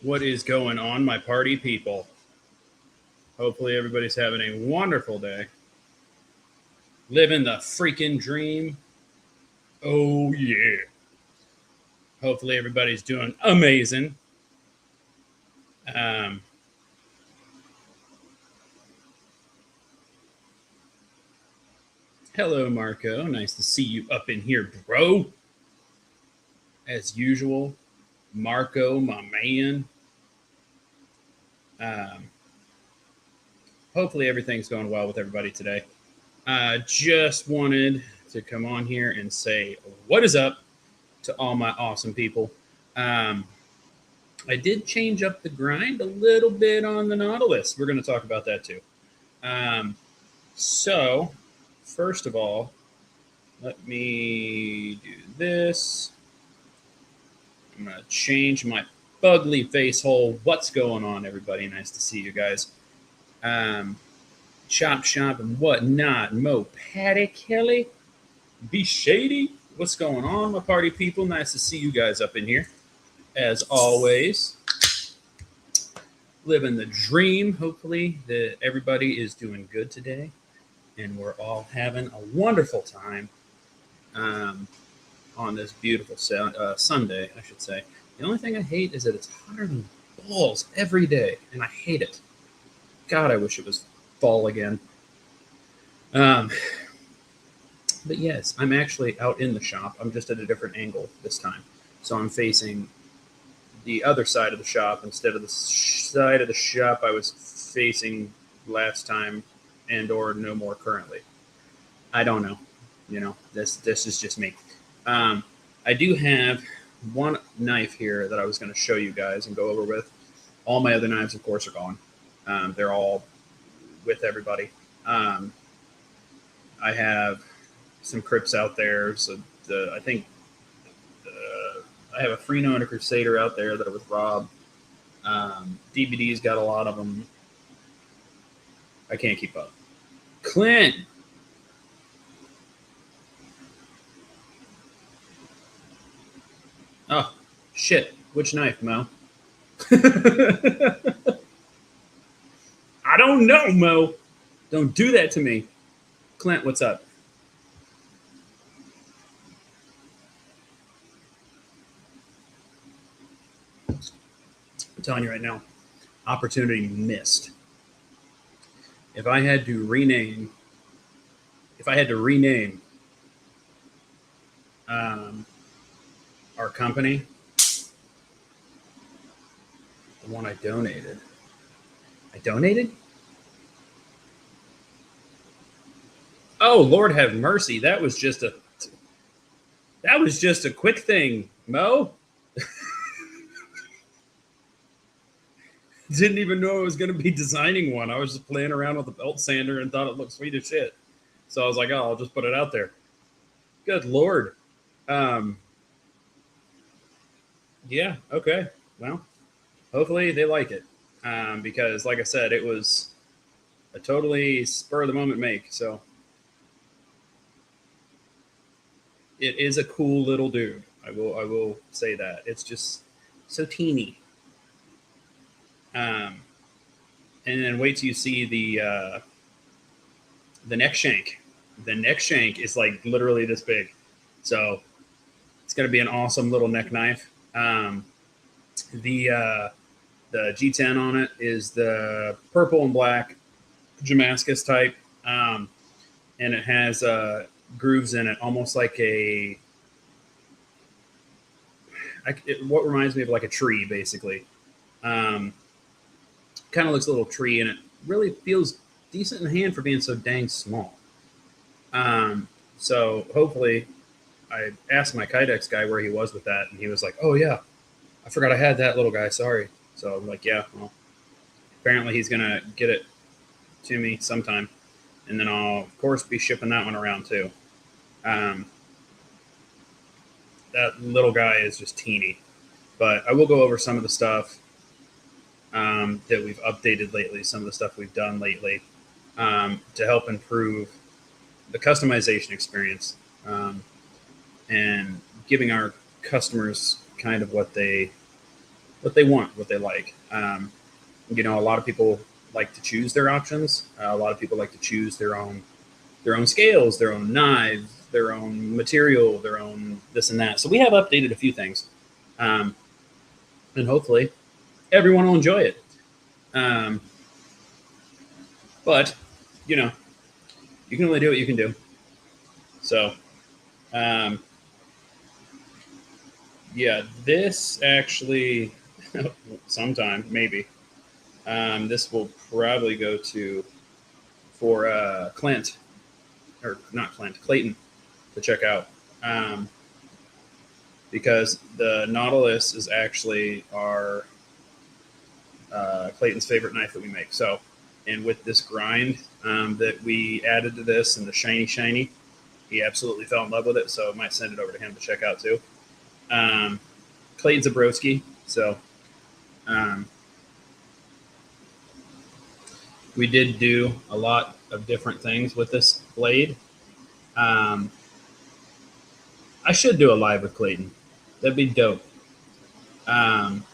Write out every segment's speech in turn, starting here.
What is going on, my party people? Hopefully, everybody's having a wonderful day. Living the freaking dream. Oh, yeah. Hopefully, everybody's doing amazing. Um, Hello, Marco. Nice to see you up in here, bro. As usual, Marco, my man. Um, Hopefully, everything's going well with everybody today. Just wanted to come on here and say what is up to all my awesome people. Um, I did change up the grind a little bit on the Nautilus. We're going to talk about that too. Um, so, first of all, let me do this. I'm going to change my fugly face hole. What's going on, everybody? Nice to see you guys. Chop shop and whatnot. Mo Patty Kelly. Be shady. What's going on, my party people? Nice to see you guys up in here. As always, living the dream. Hopefully, that everybody is doing good today, and we're all having a wonderful time on this beautiful Sunday, I should say. The only thing I hate is that it's hotter than balls every day, and I hate it. God, I wish it was fall again. Um, but yes, I'm actually out in the shop. I'm just at a different angle this time, so I'm facing the other side of the shop instead of the side of the shop I was facing last time and or no more currently. I don't know. This is just me. I do have one knife here that I was going to show you guys and go over with. All my other knives, of course, are gone. They're all with everybody. I have some crypts out there. So I think I have a Freno and a Crusader out there that I was robbed. DVD's got a lot of them. I can't keep up. Clint. Oh, shit. Which knife, Mo? I don't know, Mo. Don't do that to me. Clint, what's up? I'm telling you right now, opportunity missed. If I had to rename, um, our company, the one I donated. I donated? Oh, Lord have mercy. That was just a quick thing, Mo. Didn't even know I was going to be designing one. I was just playing around with the belt sander and thought it looked sweet as shit. So I was like, oh, I'll just put it out there. Good Lord. Yeah, okay. Well, hopefully they like it. Because, like I said, it was a totally spur of the moment make. So it is a cool little dude. I will say that. It's just so teeny. Um, and then wait till you see the neck shank. The neck shank is like literally this big, so it's going to be an awesome little neck knife. The G10 on it is the purple and black Damascus type, and it has grooves in it, almost like what reminds me of like a tree, basically. Um, Kind of looks a little tree, and it really feels decent in hand for being so dang small. So hopefully, I asked my Kydex guy where he was with that, and he was like, "Oh yeah, I forgot I had that little guy. Sorry." So I'm like, "Yeah, well, apparently he's gonna get it to me sometime, and then I'll of course be shipping that one around too." Um, that little guy is just teeny, but I will go over some of the stuff that we've updated lately, some of the stuff we've done lately to help improve the customization experience and giving our customers kind of what they what they want, what they like. A lot of people like to choose their options. A lot of people like to choose their own scales, their own knives, their own material, their own this and that. So we have updated a few things, um, and hopefully everyone will enjoy it. Um, but you know, you can only do what you can do. So um, yeah, this actually sometime maybe this will probably go to for Clint or not Clint Clayton to check out. Um, because the Nautilus is actually our Clayton's favorite knife that we make. So, and with this grind that we added to this and the shiny, he absolutely fell in love with it. So I might send it over to him to check out too. Um, Clayton's a broski, so um, we did do a lot of different things with this blade. Um, I should do a live with Clayton. That'd be dope. Um,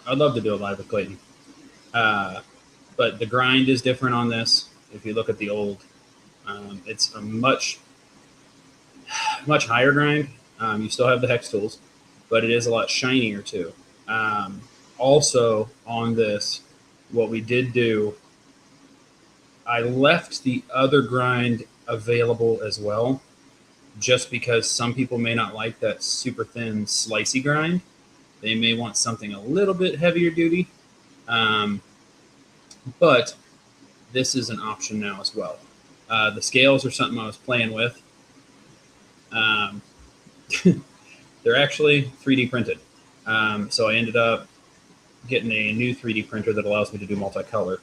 I'd love to do a live with Clayton. Uh, but the grind is different on this. If you look at the old, it's a much higher grind. You still have the hex tools, but it is a lot shinier too. Also on this, what we did do, I left the other grind available as well, just because some people may not like that super thin slicey grind. They may want something a little bit heavier duty. Um, but this is an option now as well. The scales are something I was playing with. Um, they're actually 3D printed. So I ended up getting a new 3D printer that allows me to do multicolor.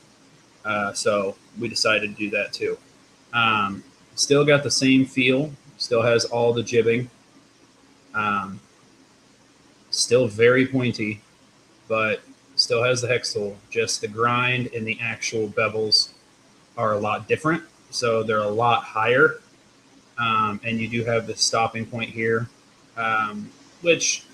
So we decided to do that too. Still got the same feel, still has all the jibbing, still very pointy, but still has the hex tool. Just the grind and the actual bevels are a lot different. So they're a lot higher. And you do have the stopping point here, which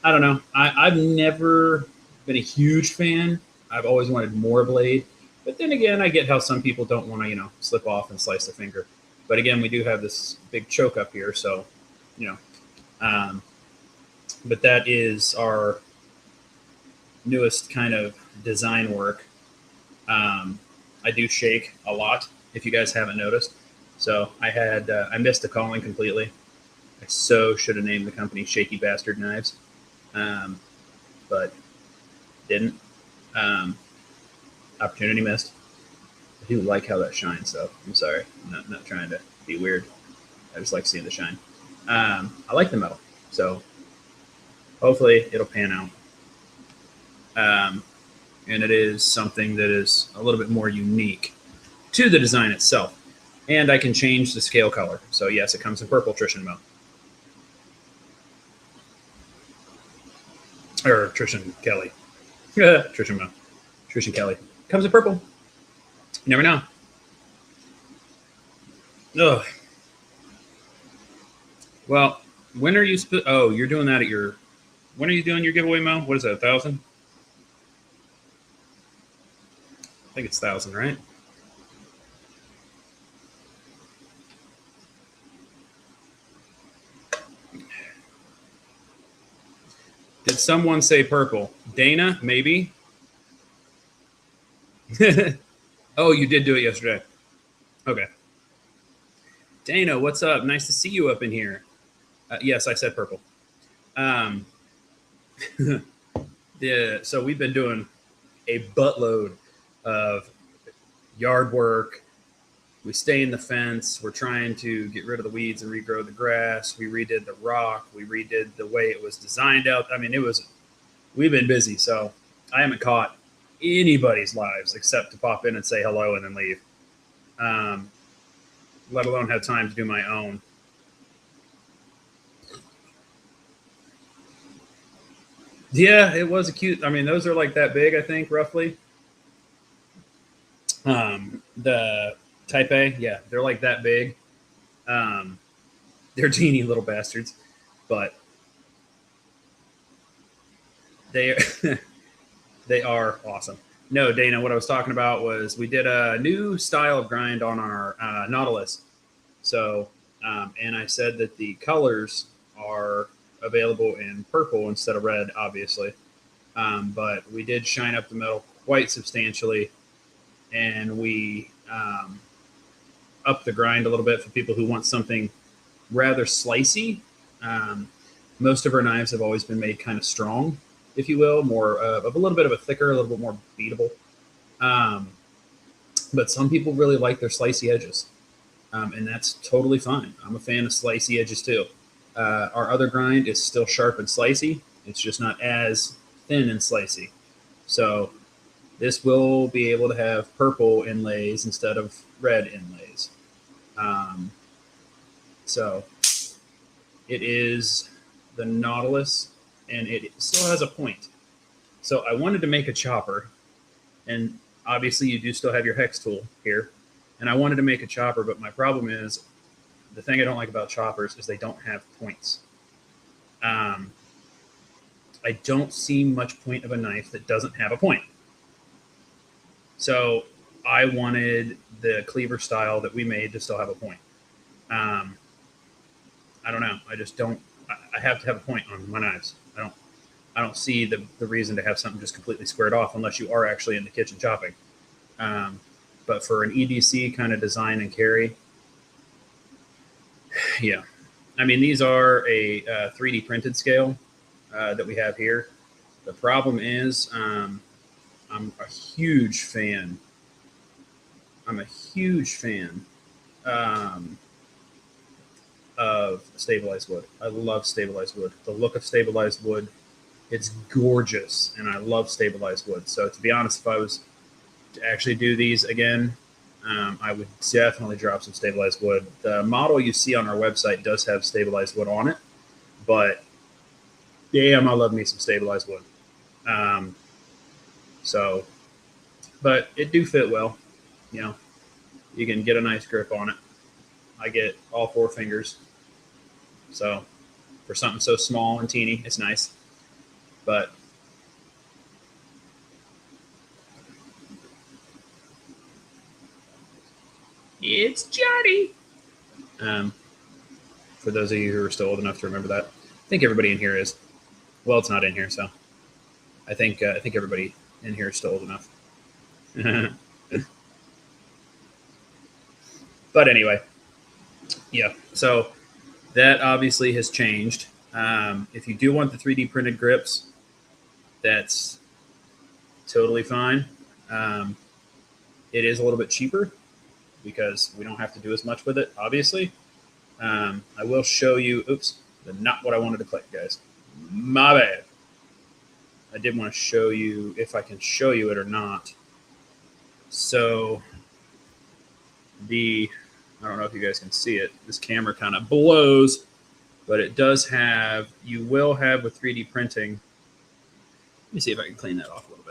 I don't know. I've never been a huge fan. I've always wanted more blade. But then again, I get how some people don't want to, slip off and slice the finger. But again, we do have this big choke up here. So, you know, um, but that is our newest kind of design work. I do shake a lot, if you guys haven't noticed. So I missed a calling completely. I so should have named the company Shaky Bastard Knives, but didn't. Um, Opportunity missed. I do like how that shines, though. I'm sorry. I'm not trying to be weird. I just like seeing the shine. I like the metal, so hopefully it'll pan out. And it is something that is a little bit more unique to the design itself. And I can change the scale color. So yes, it comes in purple, Trish and Mo. Or Trish and Kelly. Trish and Mo. Trish and Kelly. Comes in purple. You never know. Ugh. Well, when are you? Oh, you're doing that at your. When are you doing your giveaway, Mo? What is that? 1,000? I think it's 1,000, right? Did someone say purple? Dana, maybe. Oh, you did do it yesterday. Okay. Dana, what's up? Nice to see you up in here. Yes, I said purple. So we've been doing a buttload of yard work. We stay in the fence. We're trying to get rid of the weeds and regrow the grass. We redid the rock. We redid the way it was designed out. I mean, we've been busy. So I haven't caught anybody's lives except to pop in and say hello and then leave. Let alone have time to do my own. Yeah, it was a cute. I mean, those are like that big, I think, roughly. The Type A, yeah, they're like that big. Um, they're teeny little bastards, but they they are awesome. No, Dana, what I was talking about was we did a new style of grind on our Nautilus. So, and I said that the colors are available in purple instead of red, obviously. But we did shine up the metal quite substantially, and we upped the grind a little bit for people who want something rather slicey. Um, most of our knives have always been made kind of strong, if you will, more of a little bit of a thicker, a little bit more beatable. Um, but some people really like their slicey edges, and that's totally fine. I'm a fan of slicey edges too. Our other grind is still sharp and slicey. It's just not as thin and slicey. So this will be able to have purple inlays instead of red inlays. Um, so it is the Nautilus, and it still has a point. So I wanted to make a chopper, and obviously you do still have your hex tool here. And I wanted to make a chopper, but my problem is the thing I don't like about choppers is they don't have points. I don't see much point of a knife that doesn't have a point. So I wanted the cleaver style that we made to still have a point. I don't know. I just don't. I have to have a point on my knives. I don't see the reason to have something just completely squared off unless you are actually in the kitchen chopping. But for an EDC kind of design and carry, yeah. I mean, these are a 3D printed scale that we have here. The problem is I'm a huge fan. I'm a huge fan of stabilized wood. I love stabilized wood. The look of stabilized wood, it's gorgeous, and I love stabilized wood. So to be honest, if I was to actually do these again, I would definitely drop some stabilized wood. The model you see on our website does have stabilized wood on it, but damn, I love me some stabilized wood. So, but it do fit well. You know, you can get a nice grip on it. I get all 4 fingers. So for something so small and teeny, it's nice. But it's Johnny. For those of you who are still old enough to remember that, I think everybody in here is. Well, it's not in here, so I think everybody in here is still old enough. But anyway, yeah. So that obviously has changed. If you do want the 3D printed grips, that's totally fine. It is a little bit cheaper because we don't have to do as much with it, obviously. I will show you. Oops, not what I wanted to click, guys. My bad. I did want to show you if I can show you it or not. So I don't know if you guys can see it. This camera kind of blows, but it does have, you will have with 3D printing. Let me see if I can clean that off a little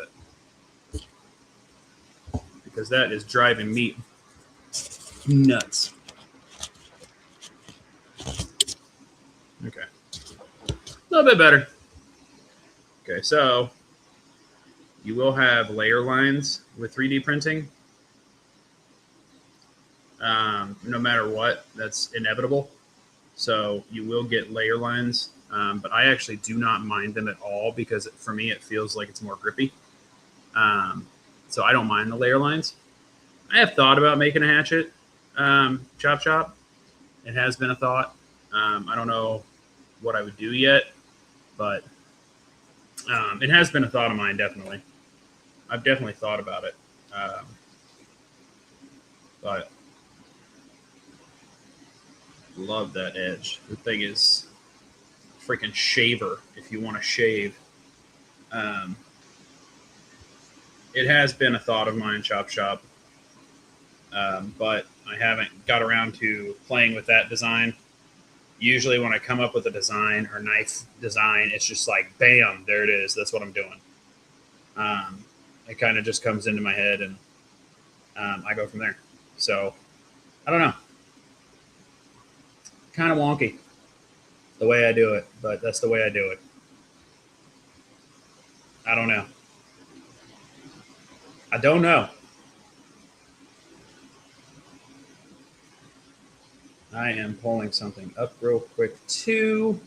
bit, because that is driving me nuts. Okay. A little bit better. Okay, so you will have layer lines with 3D printing. No matter what, that's inevitable. So you will get layer lines, but I actually do not mind them at all because for me it feels like it's more grippy. So I don't mind the layer lines. I have thought about making a hatchet chop. It has been a thought. I don't know what I would do yet, but it has been a thought of mine, definitely. I've definitely thought about it. But love that edge. The thing is freaking shaver if you want to shave. It has been a thought of mine, chop shop. But I haven't got around to playing with that design. Usually when I come up with a design or knife design, it's just like, bam, there it is. That's what I'm doing. It kind of just comes into my head and I go from there. So I don't know. Kind of wonky the way I do it, but that's the way I do it. I don't know. I don't know. I am pulling something up real quick too,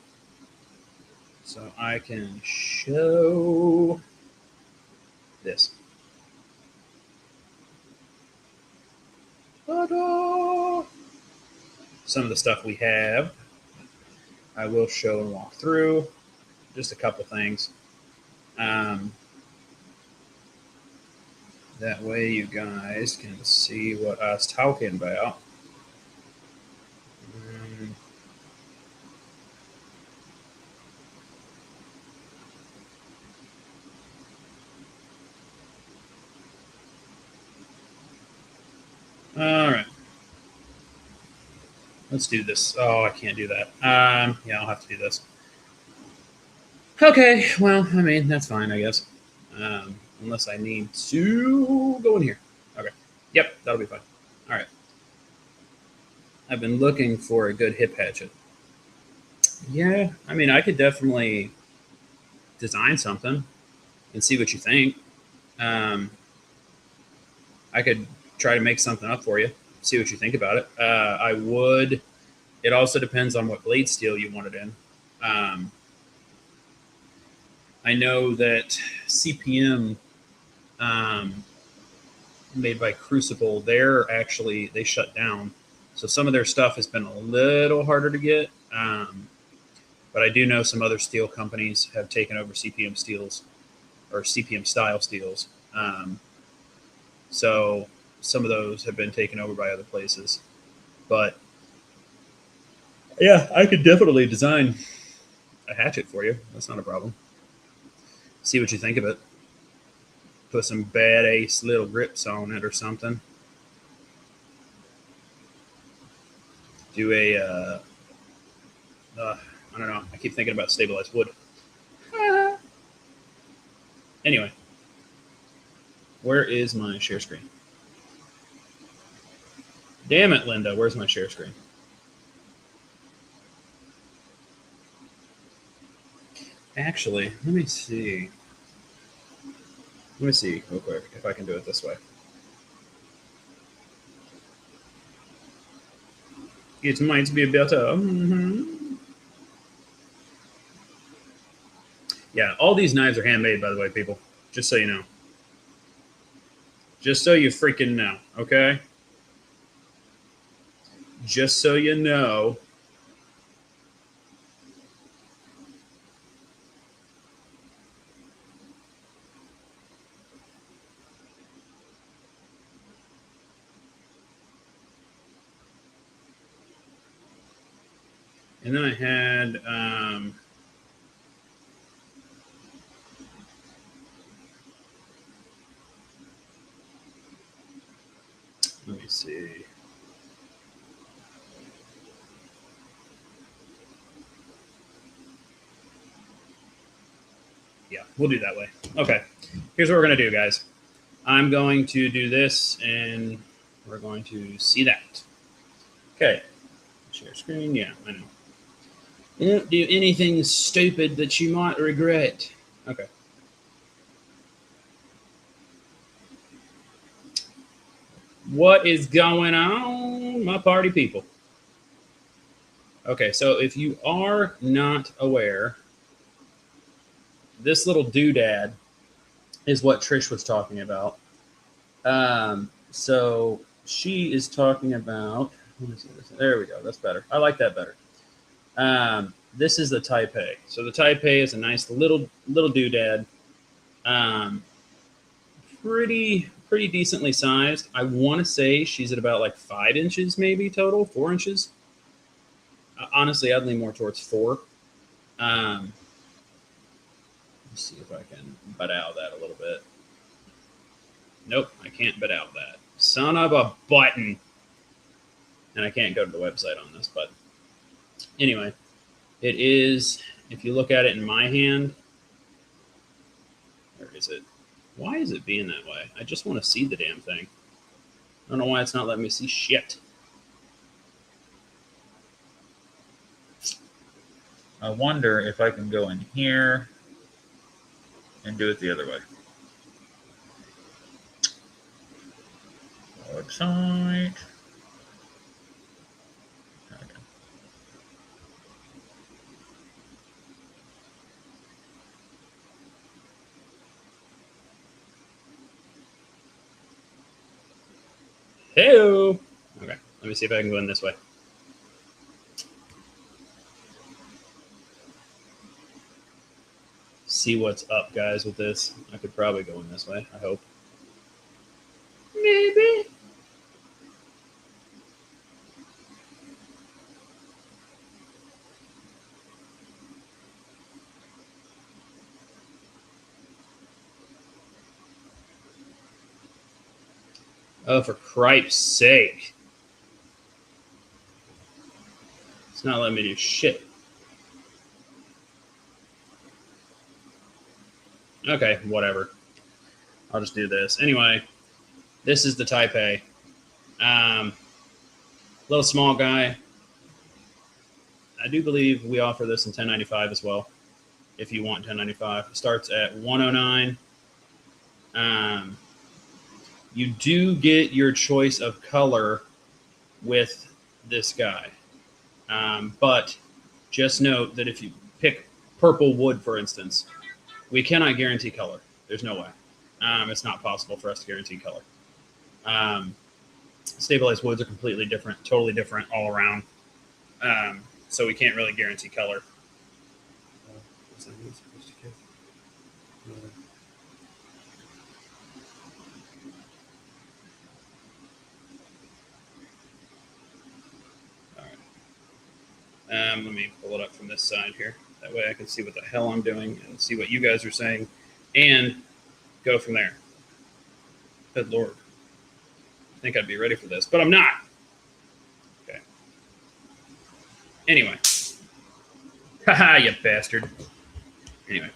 so I can show this. Ta-da! Some of the stuff we have, I will show and walk through. Just a couple things. That way you guys can see what I was talking about. All right. Let's do this. Oh, I can't do that. Yeah, I'll have to do this. Okay, well, I mean, that's fine, I guess. Unless I need to go in here. Okay. Yep, that'll be fine. All right. I've been looking for a good hip hatchet. Yeah, I mean, I could definitely design something and see what you think. Um, I could try to make something up for you, see what you think about it. I would. It also depends on what blade steel you want it in. I know that CPM, made by Crucible, they shut down, so some of their stuff has been a little harder to get. But I do know some other steel companies have taken over CPM steels or CPM style steels. So some of those have been taken over by other places. But yeah, I could definitely design a hatchet for you. That's not a problem. See what you think of it. Put some badass little grips on it or something. Do a, I don't know. I keep thinking about stabilized wood. Anyway, where is my share screen? Damn it, Linda. Where's my share screen? Actually, let me see. Let me see real quick if I can do it this way. It might be better. Mm-hmm. Yeah, all these knives are handmade, by the way, people. Just so you know. Just so you freaking know, okay? Just so you know. And then I had let me see. Yeah, we'll do that way. Okay. Here's what we're going to do, guys. I'm going to do this, and we're going to see that. Okay. Share screen. Yeah, I know. Don't do anything stupid that you might regret. Okay. What is going on, my party people? Okay, so if you are not aware, this little doodad is what Trish was talking about. So she is talking about. Let me see this. There we go. That's better. I like that better. This is the Taipei. So the Taipei is a nice little doodad. Pretty decently sized. I want to say she's at about like 5 inches, maybe total, 4 inches. Honestly, I'd lean more towards 4. Let's see if I can butt out that a little bit. Nope, I can't butt out that. Son of a button. And I can't go to the website on this, but anyway, it is, if you look at it in my hand, where is it? Why is it being that way? I just want to see the damn thing. I don't know why it's not letting me see shit. I wonder if I can go in here. and do it the other way. Website. Okay. Hey-o. Okay, let me see if I can go in this way. See what's up, guys, with this. I could probably go in this way, I hope. Maybe. Oh, for cripe's sake. It's not letting me do shit. Okay, whatever. I'll just do this. Anyway, this is the Taipei. Little small guy. I do believe we offer this in 1095 as well, if you want 1095. It starts at 109. You do get your choice of color with this guy. But just note that if you pick purple wood, for instance, we cannot guarantee color. There's no way. It's not possible for us to guarantee color. Stabilized woods are completely different, totally different all around. So we can't really guarantee color. All right. Let me pull it up from this side here. That way I can see what the hell I'm doing and see what you guys are saying and go from there. Good Lord. I think I'd be ready for this, but I'm not. Okay. Anyway. Haha, you bastard. Anyway.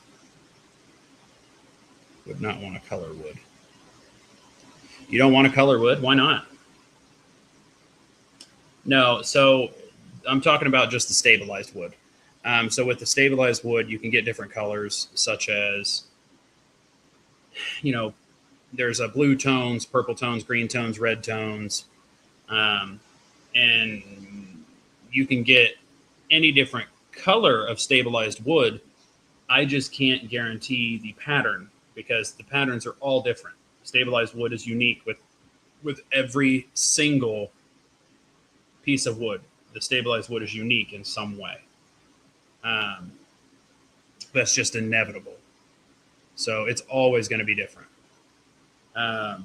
Would not want to color wood. You don't want to color wood? Why not? No, so I'm talking about just the stabilized wood. So with the stabilized wood, you can get different colors, such as, there's a blue tones, purple tones, green tones, red tones, and you can get any different color of stabilized wood. I just can't guarantee the pattern because the patterns are all different. Stabilized wood is unique with every single piece of wood. The stabilized wood is unique in some way. That's just inevitable. So it's always going to be different. That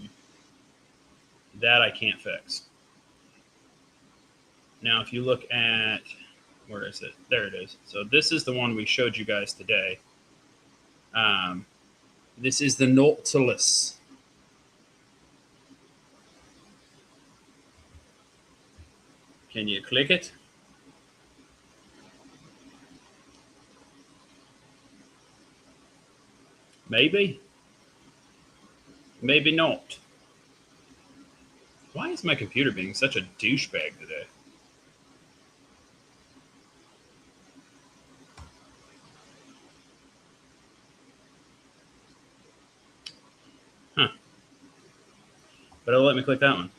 I can't fix. Now, if you look at, where is it? There it is. So this is the one we showed you guys today. This is the Nautilus. Can you click it? Maybe. Maybe not. Why is my computer being such a douchebag today? Huh. But it'll let me click that one.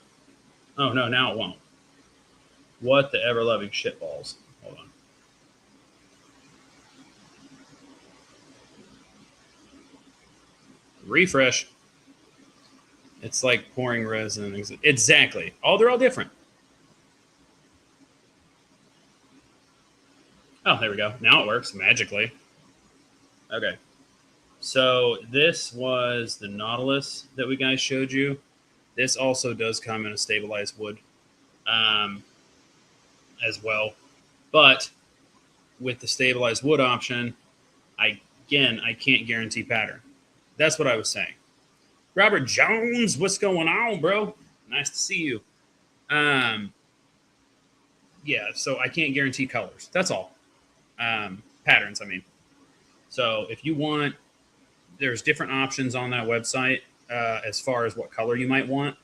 Oh, no, now it won't. What the ever-loving shitballs. Hold on. Refresh. It's like pouring resin. Exactly. Oh, they're all different. Oh, there we go. Now it works magically. Okay. So this was the Nautilus that we guys showed you. This also does come in a stabilized wood as well. But with the stabilized wood option, I can't guarantee pattern. That's what I was saying. Robert Jones, what's going on, bro? Nice to see you. Yeah, so I can't guarantee colors. That's all. Patterns, I mean. So if you want, there's different options on that website as far as what color you might want.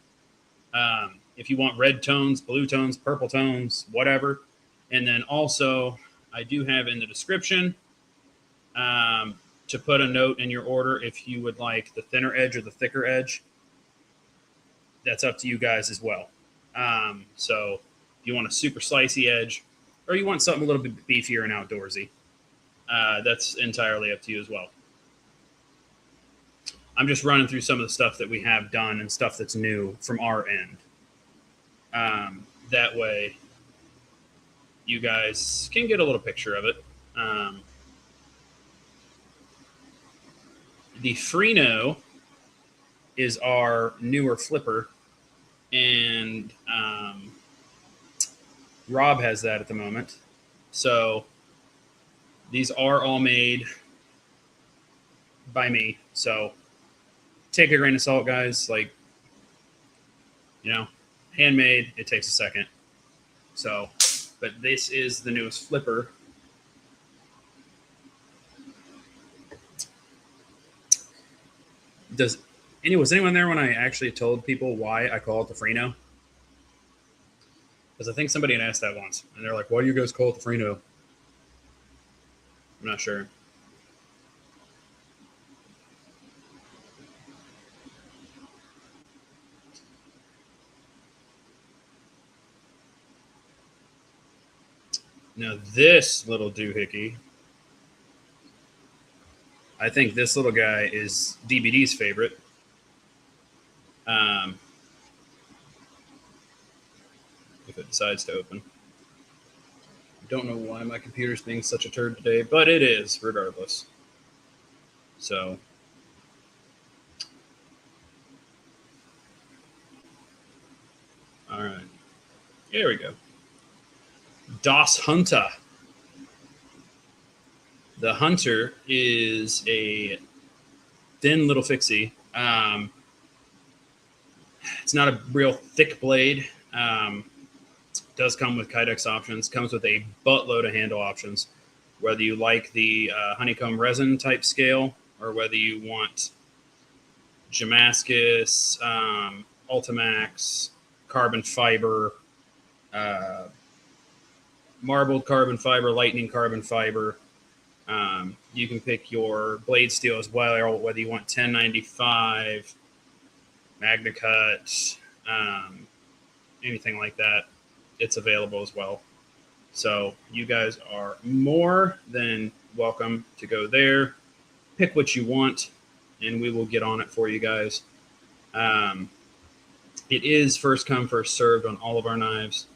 If you want red tones, blue tones, purple tones, whatever. And then also, I do have in the description to put a note in your order if you would like the thinner edge or the thicker edge. That's up to you guys as well. So if you want a super slicey edge or you want something a little bit beefier and outdoorsy, that's entirely up to you as well. I'm just running through some of the stuff that we have done and stuff that's new from our end. That way you guys can get a little picture of it. The Freno is our newer flipper, and Rob has that at the moment. So these are all made by me. So take a grain of salt, guys. Like, you know, handmade, it takes a second. So, but this is the newest flipper. Was anyone there when I actually told people why I call it the Freno? Because I think somebody had asked that once, and they're like, "Why do you guys call it the Freno?" I'm not sure. Now this little doohickey, I think this little guy is DBD's favorite. If it decides to open. I don't know why my computer's being such a turd today, but it is regardless. So all right, here we go. Das Hunter. The Hunter is a thin little fixie. It's not a real thick blade. Does come with Kydex options. Comes with a buttload of handle options. Whether you like the honeycomb resin type scale or whether you want Damascus, Ultimax, carbon fiber, marbled carbon fiber, lightning carbon fiber. You can pick your blade steel as well, whether you want 1095, Magna Cut, anything like that. It's available as well. So you guys are more than welcome to go there, pick what you want, and we will get on it for you guys. It is first come, first served on all of our knives.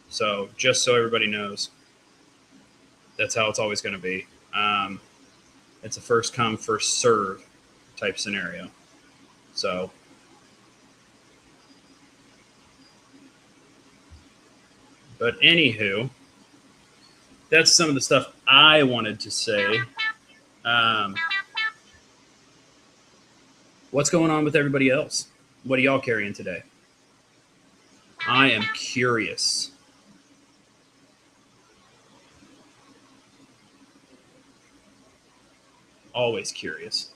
So just so everybody knows, that's how it's always going to be. It's a first come, first serve type scenario. So but anywho, that's some of the stuff I wanted to say. What's going on with everybody else? What are y'all carrying today? I am curious. Always curious.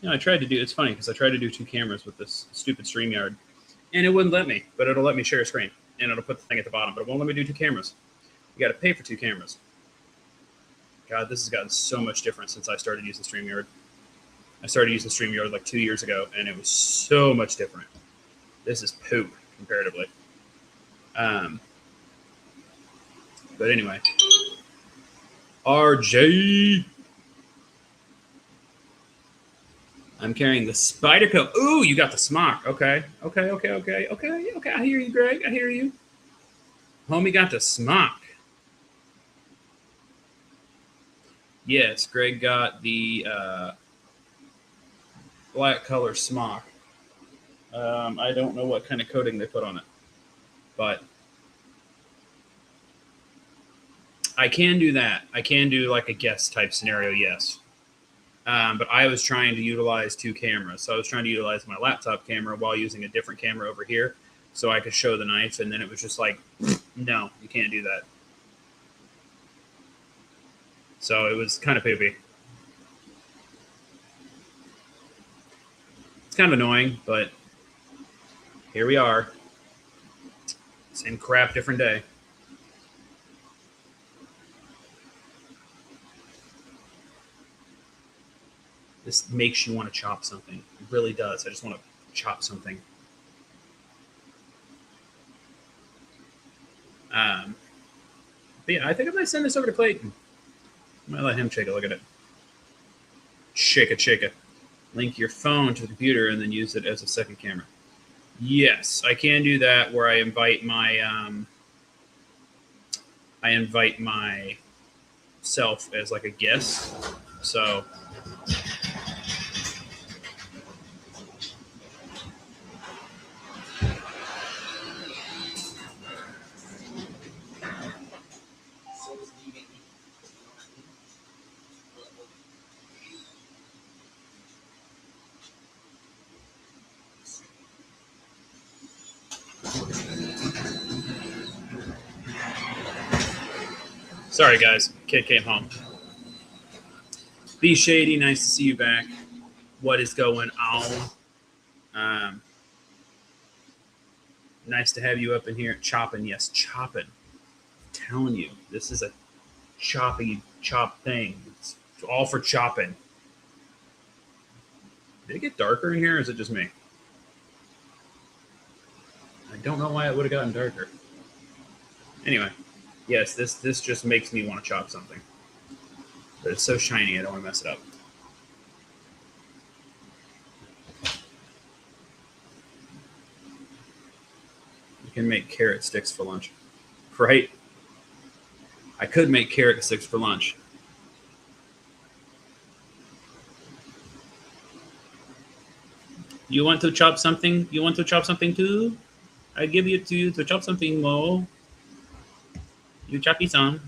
You know, it's funny because I tried to do 2 cameras with this stupid StreamYard, and it wouldn't let me, but it'll let me share a screen, and it'll put the thing at the bottom, but it won't let me do 2 cameras. You got to pay for 2 cameras. God, this has gotten so much different since I started using StreamYard. I started using StreamYard like 2 years ago, and it was so much different. This is poop comparatively. But anyway, RJ. I'm carrying the Spyderco. Ooh, you got the smock. Okay. I hear you, Greg. I hear you. Homie got the smock. Yes, Greg got the black color smock. I don't know what kind of coating they put on it, but I can do that. I can do like a guest type scenario, yes. But I was trying to utilize 2 cameras. So I was trying to utilize my laptop camera while using a different camera over here so I could show the knife. And then it was just like, no, you can't do that. So it was kind of poopy. It's kind of annoying, but here we are. Same crap, different day. This makes you want to chop something. It really does. I just want to chop something. But yeah, I think I might send this over to Clayton. I might let him take a look at it. Shake it. Link your phone to the computer and then use it as a second camera. Yes, I can do that where I invite myself as like a guest. So sorry, guys. Kid came home. Be Shady, nice to see you back. What is going on? Nice to have you up in here. Chopping, yes, chopping. I'm telling you, this is a chop thing. It's all for chopping. Did it get darker in here, or is it just me? I don't know why it would have gotten darker. Anyway, yes, this just makes me want to chop something. But it's so shiny, I don't want to mess it up. You can make carrot sticks for lunch. Right? I could make carrot sticks for lunch. You want to chop something? You want to chop something too? I give it to you to chop something more. You choppy some.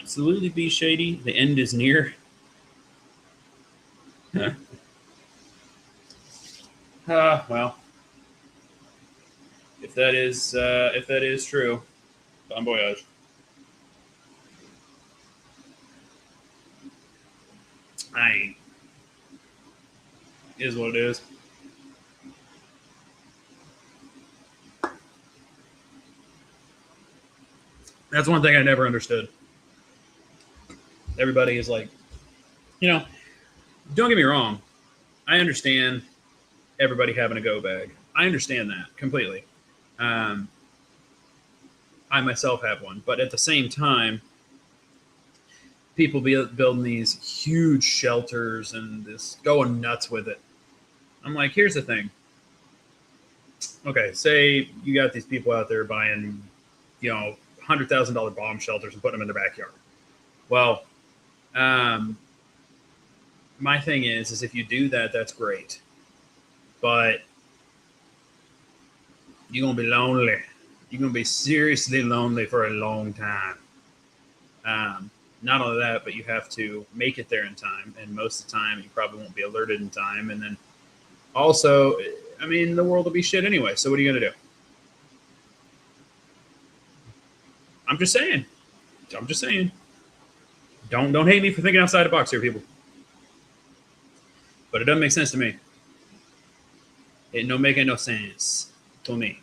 Absolutely, be Shady. The end is near. Well, if that is true, bon voyage. I ain't. Is what it is. That's one thing I never understood. Everybody is like, don't get me wrong. I understand everybody having a go bag. I understand that completely. I myself have one, but at the same time, people building these huge shelters and this going nuts with it. I'm like, here's the thing. Okay, say you got these people out there buying, $100,000 bomb shelters and putting them in their backyard. Well, my thing is if you do that, that's great. But you're going to be lonely. You're going to be seriously lonely for a long time. Not only that, but you have to make it there in time. And most of the time, you probably won't be alerted in time. And then also, the world will be shit anyway. So what are you going to do? I'm just saying. Don't hate me for thinking outside the box here, people. But it doesn't make sense to me. It no making no sense to me.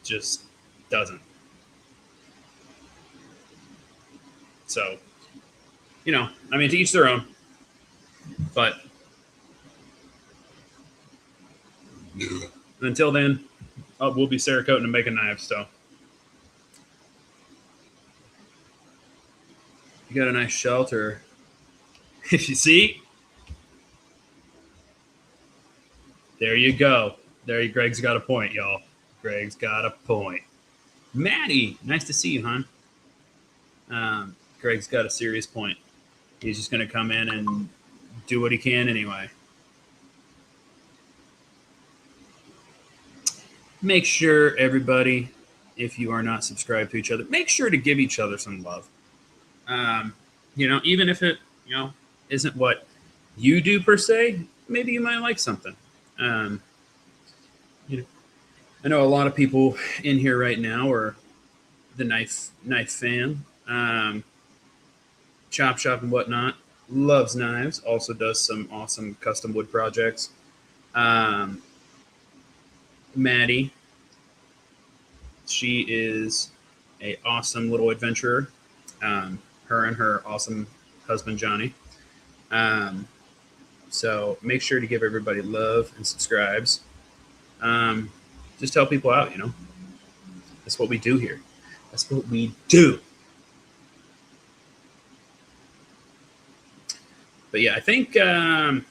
Just doesn't. So, to each their own. But until then, we'll be Cerakoting and making knives. So you got a nice shelter. If you see, there you go. Greg's got a point, y'all. Greg's got a point. Maddie, nice to see you, hon. Greg's got a serious point. He's just going to come in and do what he can anyway. Make sure, everybody, if you are not subscribed to each other, make sure to give each other some love. Even if it, isn't what you do per se, maybe you might like something. I know a lot of people in here right now are the knife fan. Chop shop and whatnot. Loves knives. Also does some awesome custom wood projects. Maddie She is a awesome little adventurer. Her and her awesome husband Johnny. So make sure to give everybody love and subscribes. Just help people out, you know. That's what we do here. That's what we do. But yeah, I think I'll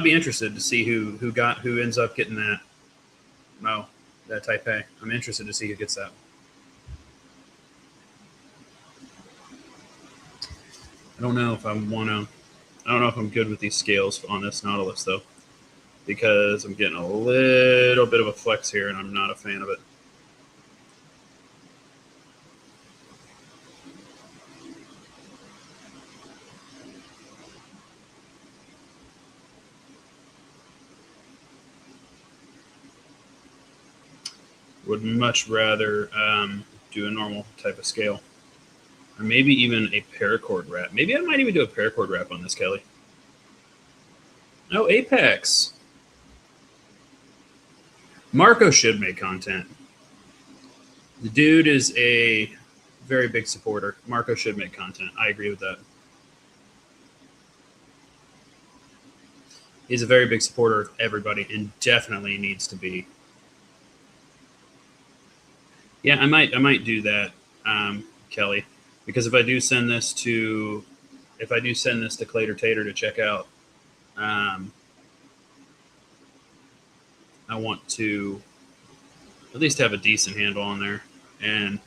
be interested to see who ends up getting that. Oh, that Taipei. I'm interested to see who gets that. I don't know if I want to. I don't know if I'm good with these scales on this Nautilus though, because I'm getting a little bit of a flex here, and I'm not a fan of it. Would much rather do a normal type of scale. Or maybe even a paracord wrap. Maybe I might even do a paracord wrap on this, Kelly. Oh, Apex. Marco should make content. The dude is a very big supporter. Marco should make content. I agree with that. He's a very big supporter of everybody and definitely needs to be. Yeah, I might do that, Kelly, because if I do send this to Clater Tater to check out, I want to at least have a decent handle on there, and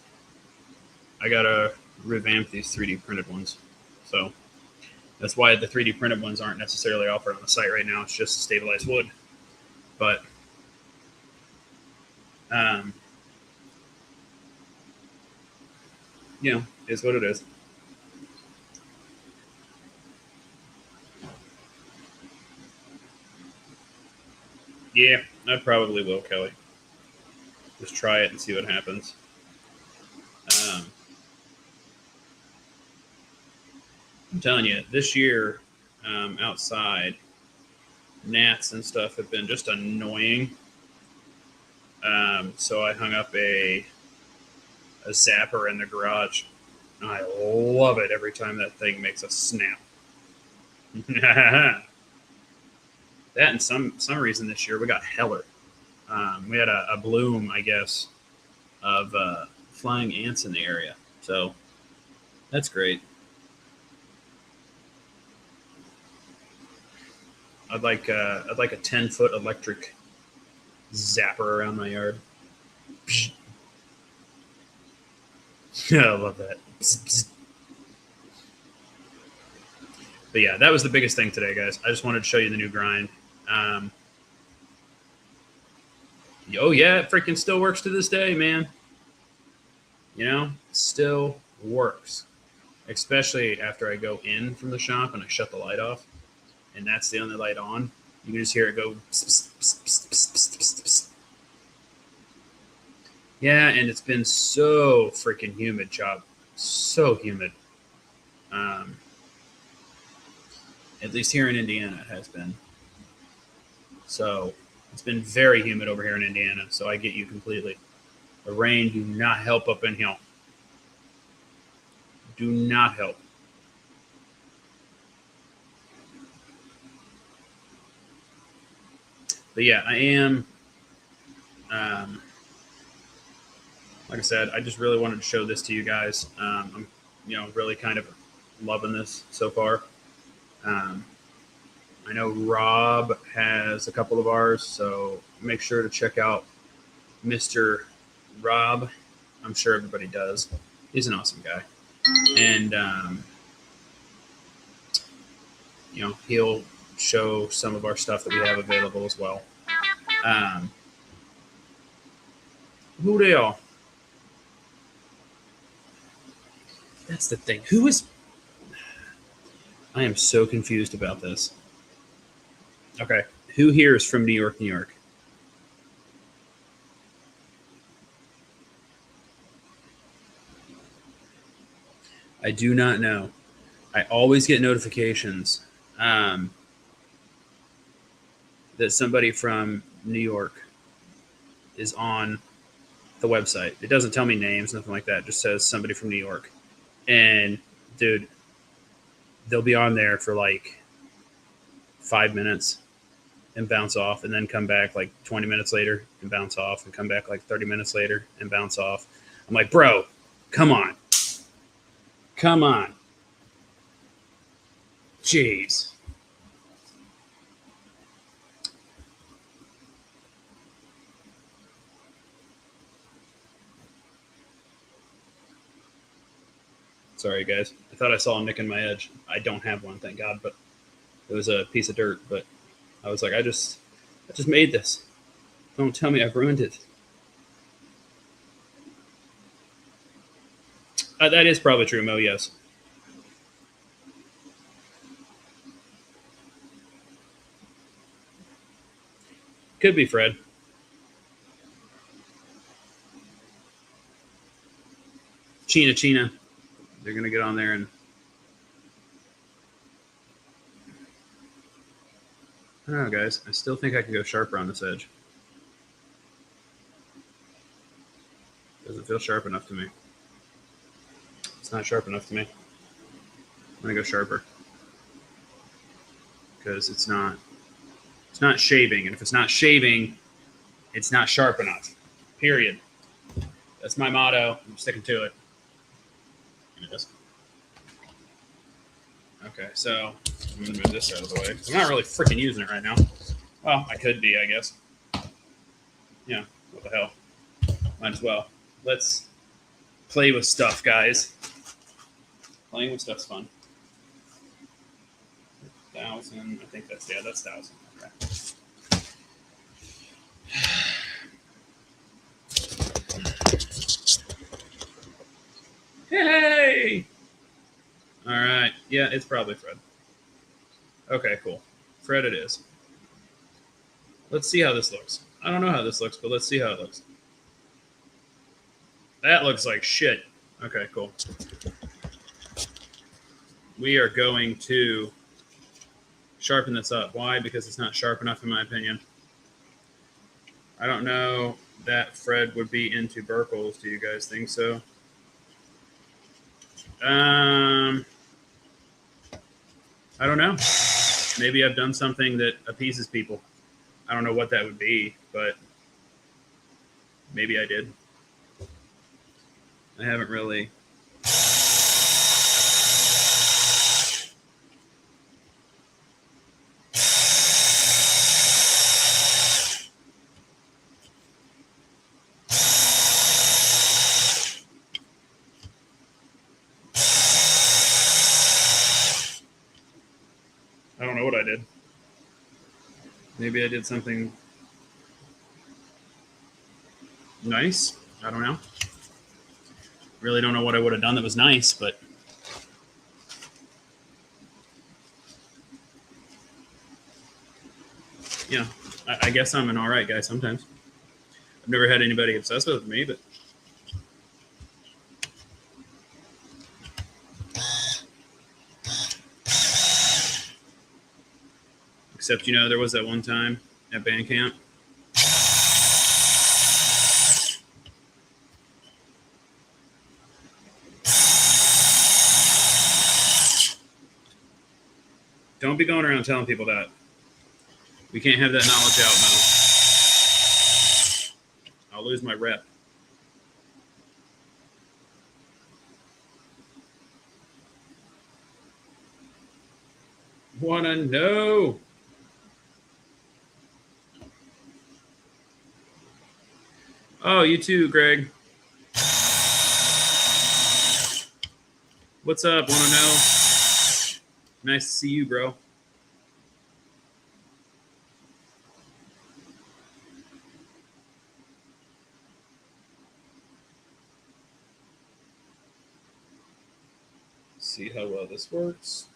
I gotta revamp these 3D printed ones. So that's why the 3D printed ones aren't necessarily offered on the site right now. It's just stabilized wood, but you know, is what it is. Yeah, I probably will, Kelly. Just try it and see what happens. I'm telling you, this year outside, gnats and stuff have been just annoying. So I hung up a zapper in the garage. I love it every time that thing makes a snap. That and some reason this year we got Heller. We had a bloom, I guess, of flying ants in the area. So that's great. I'd like a 10-foot electric zapper around my yard. I love that. But yeah, that was the biggest thing today, guys. I just wanted to show you the new grind. Oh yeah, it freaking still works to this day, man. You know, still works. Especially after I go in from the shop and I shut the light off, and that's the only light on. You can just hear it go. Yeah, and it's been so freaking humid, Chop. So humid. At least here in Indiana, it has been. So it's been very humid over here in Indiana. So I get you completely. The rain do not help up in here. Do not help. But yeah, I am. Like I said, I just really wanted to show this to you guys. I'm, really kind of loving this so far. I know Rob has a couple of ours, so make sure to check out Mr. Rob. I'm sure everybody does. He's an awesome guy. And, he'll show some of our stuff that we have available as well. Who they are? That's the thing. Who is... I am so confused about this. Okay. Who here is from New York, New York? I do not know. I always get notifications that somebody from New York is on the website. It doesn't tell me names, nothing like that. It just says somebody from New York. And dude, they'll be on there for like 5 minutes and bounce off, and then come back like 20 minutes later and bounce off, and come back like 30 minutes later and bounce off. I'm like, bro, come on. Come on. Jeez. Sorry, guys. I thought I saw a nick in my edge. I don't have one, thank God, but it was a piece of dirt. But I was like, I just made this. Don't tell me I've ruined it. That is probably true, Mo, yes. Could be Fred. China. They're going to get on there and... I don't know, guys. I still think I could go sharper on this edge. Doesn't feel sharp enough to me. It's not sharp enough to me. I'm going to go sharper. Because it's not shaving. And if it's not shaving, it's not sharp enough. Period. That's my motto. I'm sticking to it. Okay, so I'm going to move this out of the way. I'm not really freaking using it right now. Well, I could be, I guess. Yeah, what the hell. Might as well. Let's play with stuff, guys. Playing with stuff's fun. 1,000. I think that's 1,000. Okay. Hey! All right. Yeah, it's probably Fred. Okay, cool. Fred it is. Let's see how this looks. I don't know how this looks, but let's see how it looks. That looks like shit. Okay, cool. We are going to sharpen this up. Why? Because it's not sharp enough, in my opinion. I don't know that Fred would be into Burkles. Do you guys think so? I don't know. Maybe I've done something that appeases people. I don't know what that would be, but maybe I did. I haven't really. I don't know what I did. Maybe I did something nice. I don't know. Really don't know what I would have done that was nice, but yeah, I guess I'm an all right guy sometimes. I've never had anybody obsessed with me, but except, you know, there was that one time at band camp. Don't be going around telling people that. We can't have that knowledge out now. I'll lose my rep. Wanna know? Oh, you too, Greg. What's up? Wanna know? Nice to see you, bro. See how well this works.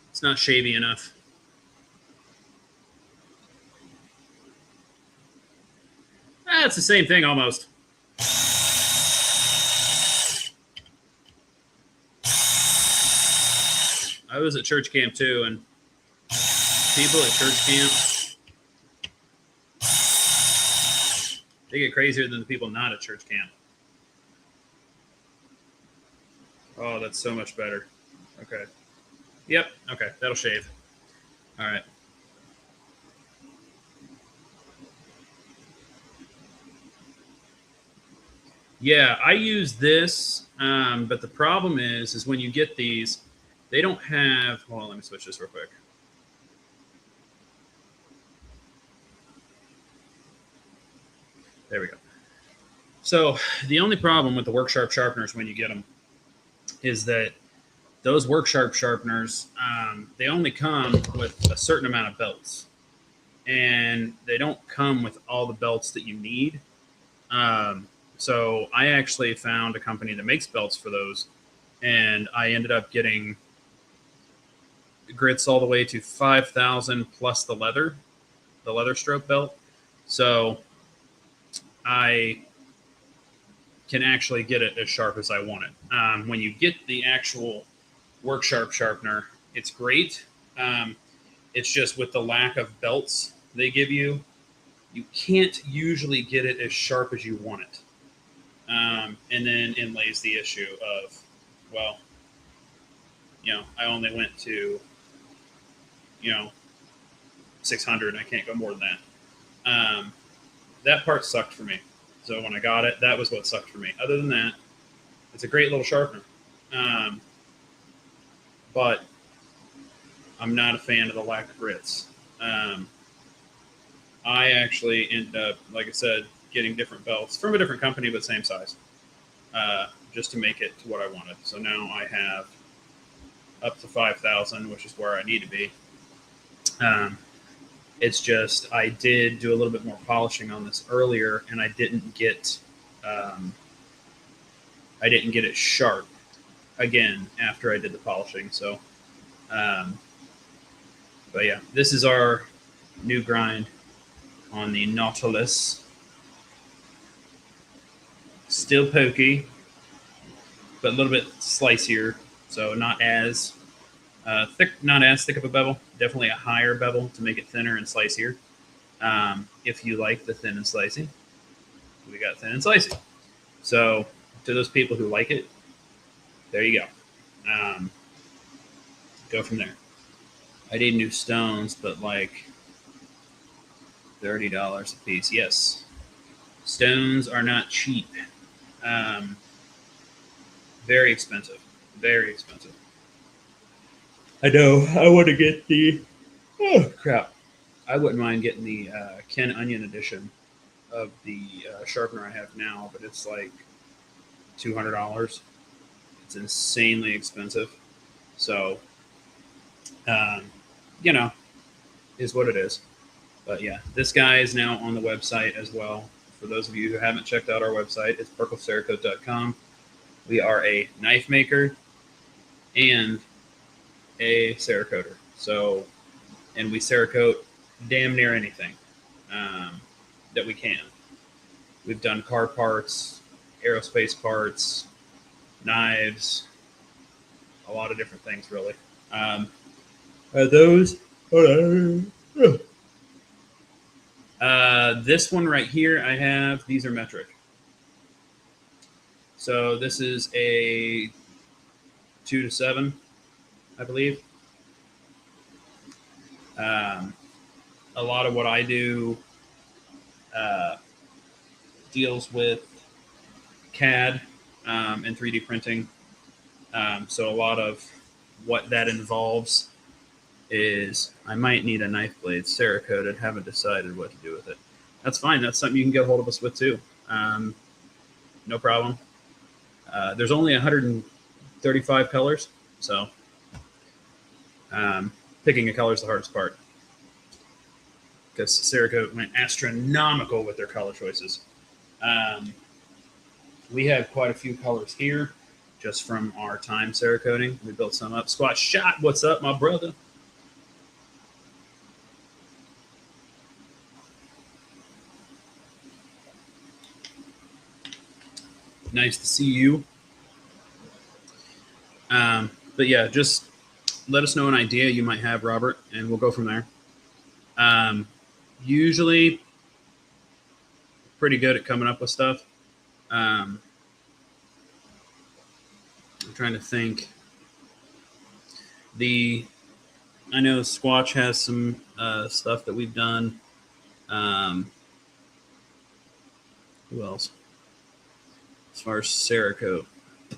It's not shavy enough. It's the same thing almost. I was at church camp too, and people at church camp, they get crazier than the people not at church camp. Oh, that's so much better. Okay. Yep. Okay. That'll shave. All right. Yeah, I use this, but the problem is when you get these, they don't have. Hold on, let me switch this real quick. There we go. So the only problem with the work sharp sharpeners when you get them is that those work sharp sharpeners, they only come with a certain amount of belts, and they don't come with all the belts that you need. So I actually found a company that makes belts for those, and I ended up getting grits all the way to 5,000 plus the leather stroke belt. So I can actually get it as sharp as I want it. When you get the actual work sharp sharpener, it's great. It's just with the lack of belts they give you, you can't usually get it as sharp as you want it. And then inlays the issue of, well, I only went to, 600. I can't go more than that. That part sucked for me. So when I got it, that was what sucked for me. Other than that, it's a great little sharpener. But I'm not a fan of the lack of grits. I actually ended up, like I said, getting different belts from a different company, but same size, just to make it to what I wanted. So now I have up to 5,000, which is where I need to be. It's just I did do a little bit more polishing on this earlier, and I didn't get it sharp again after I did the polishing. So, but yeah, this is our new grind on the Nautilus. Still pokey, but a little bit slicier, so not as thick of a bevel. Definitely a higher bevel to make it thinner and slicier. If you like the thin and slicey, we got thin and slicey. So to those people who like it, there you go. Go from there. I need new stones, but like $30 a piece. Yes, stones are not cheap. Very expensive. Very expensive. I know. I want to get the. Oh crap! I wouldn't mind getting the Ken Onion edition of the sharpener I have now, but it's like $200. It's insanely expensive. So, is what it is. But yeah, this guy is now on the website as well. For those of you who haven't checked out our website, it's purplecerakote.com. We are a knife maker and a Cerakoter. So, and we Cerakote damn near anything that we can. We've done car parts, aerospace parts, knives, a lot of different things, really. Those. This one right here, I have. These are metric. So this is a 2-7, I believe. A lot of what I do deals with CAD and 3D printing. So a lot of what that involves is I might need a knife blade Cerakoted. Haven't decided what to do with it. That's fine. That's something you can get a hold of us with too. No problem. There's only 135 colors, so picking a color is the hardest part because Cerakote went astronomical with their color choices. We have quite a few colors here just from our time Cerakoting. We built some up. Squat Shot, what's up, my brother? Nice to see you. But yeah, just let us know an idea you might have, Robert, and we'll go from there. Usually pretty good at coming up with stuff. I'm trying to think. I know Squatch has some stuff that we've done. Who else? As far as Cerakote, I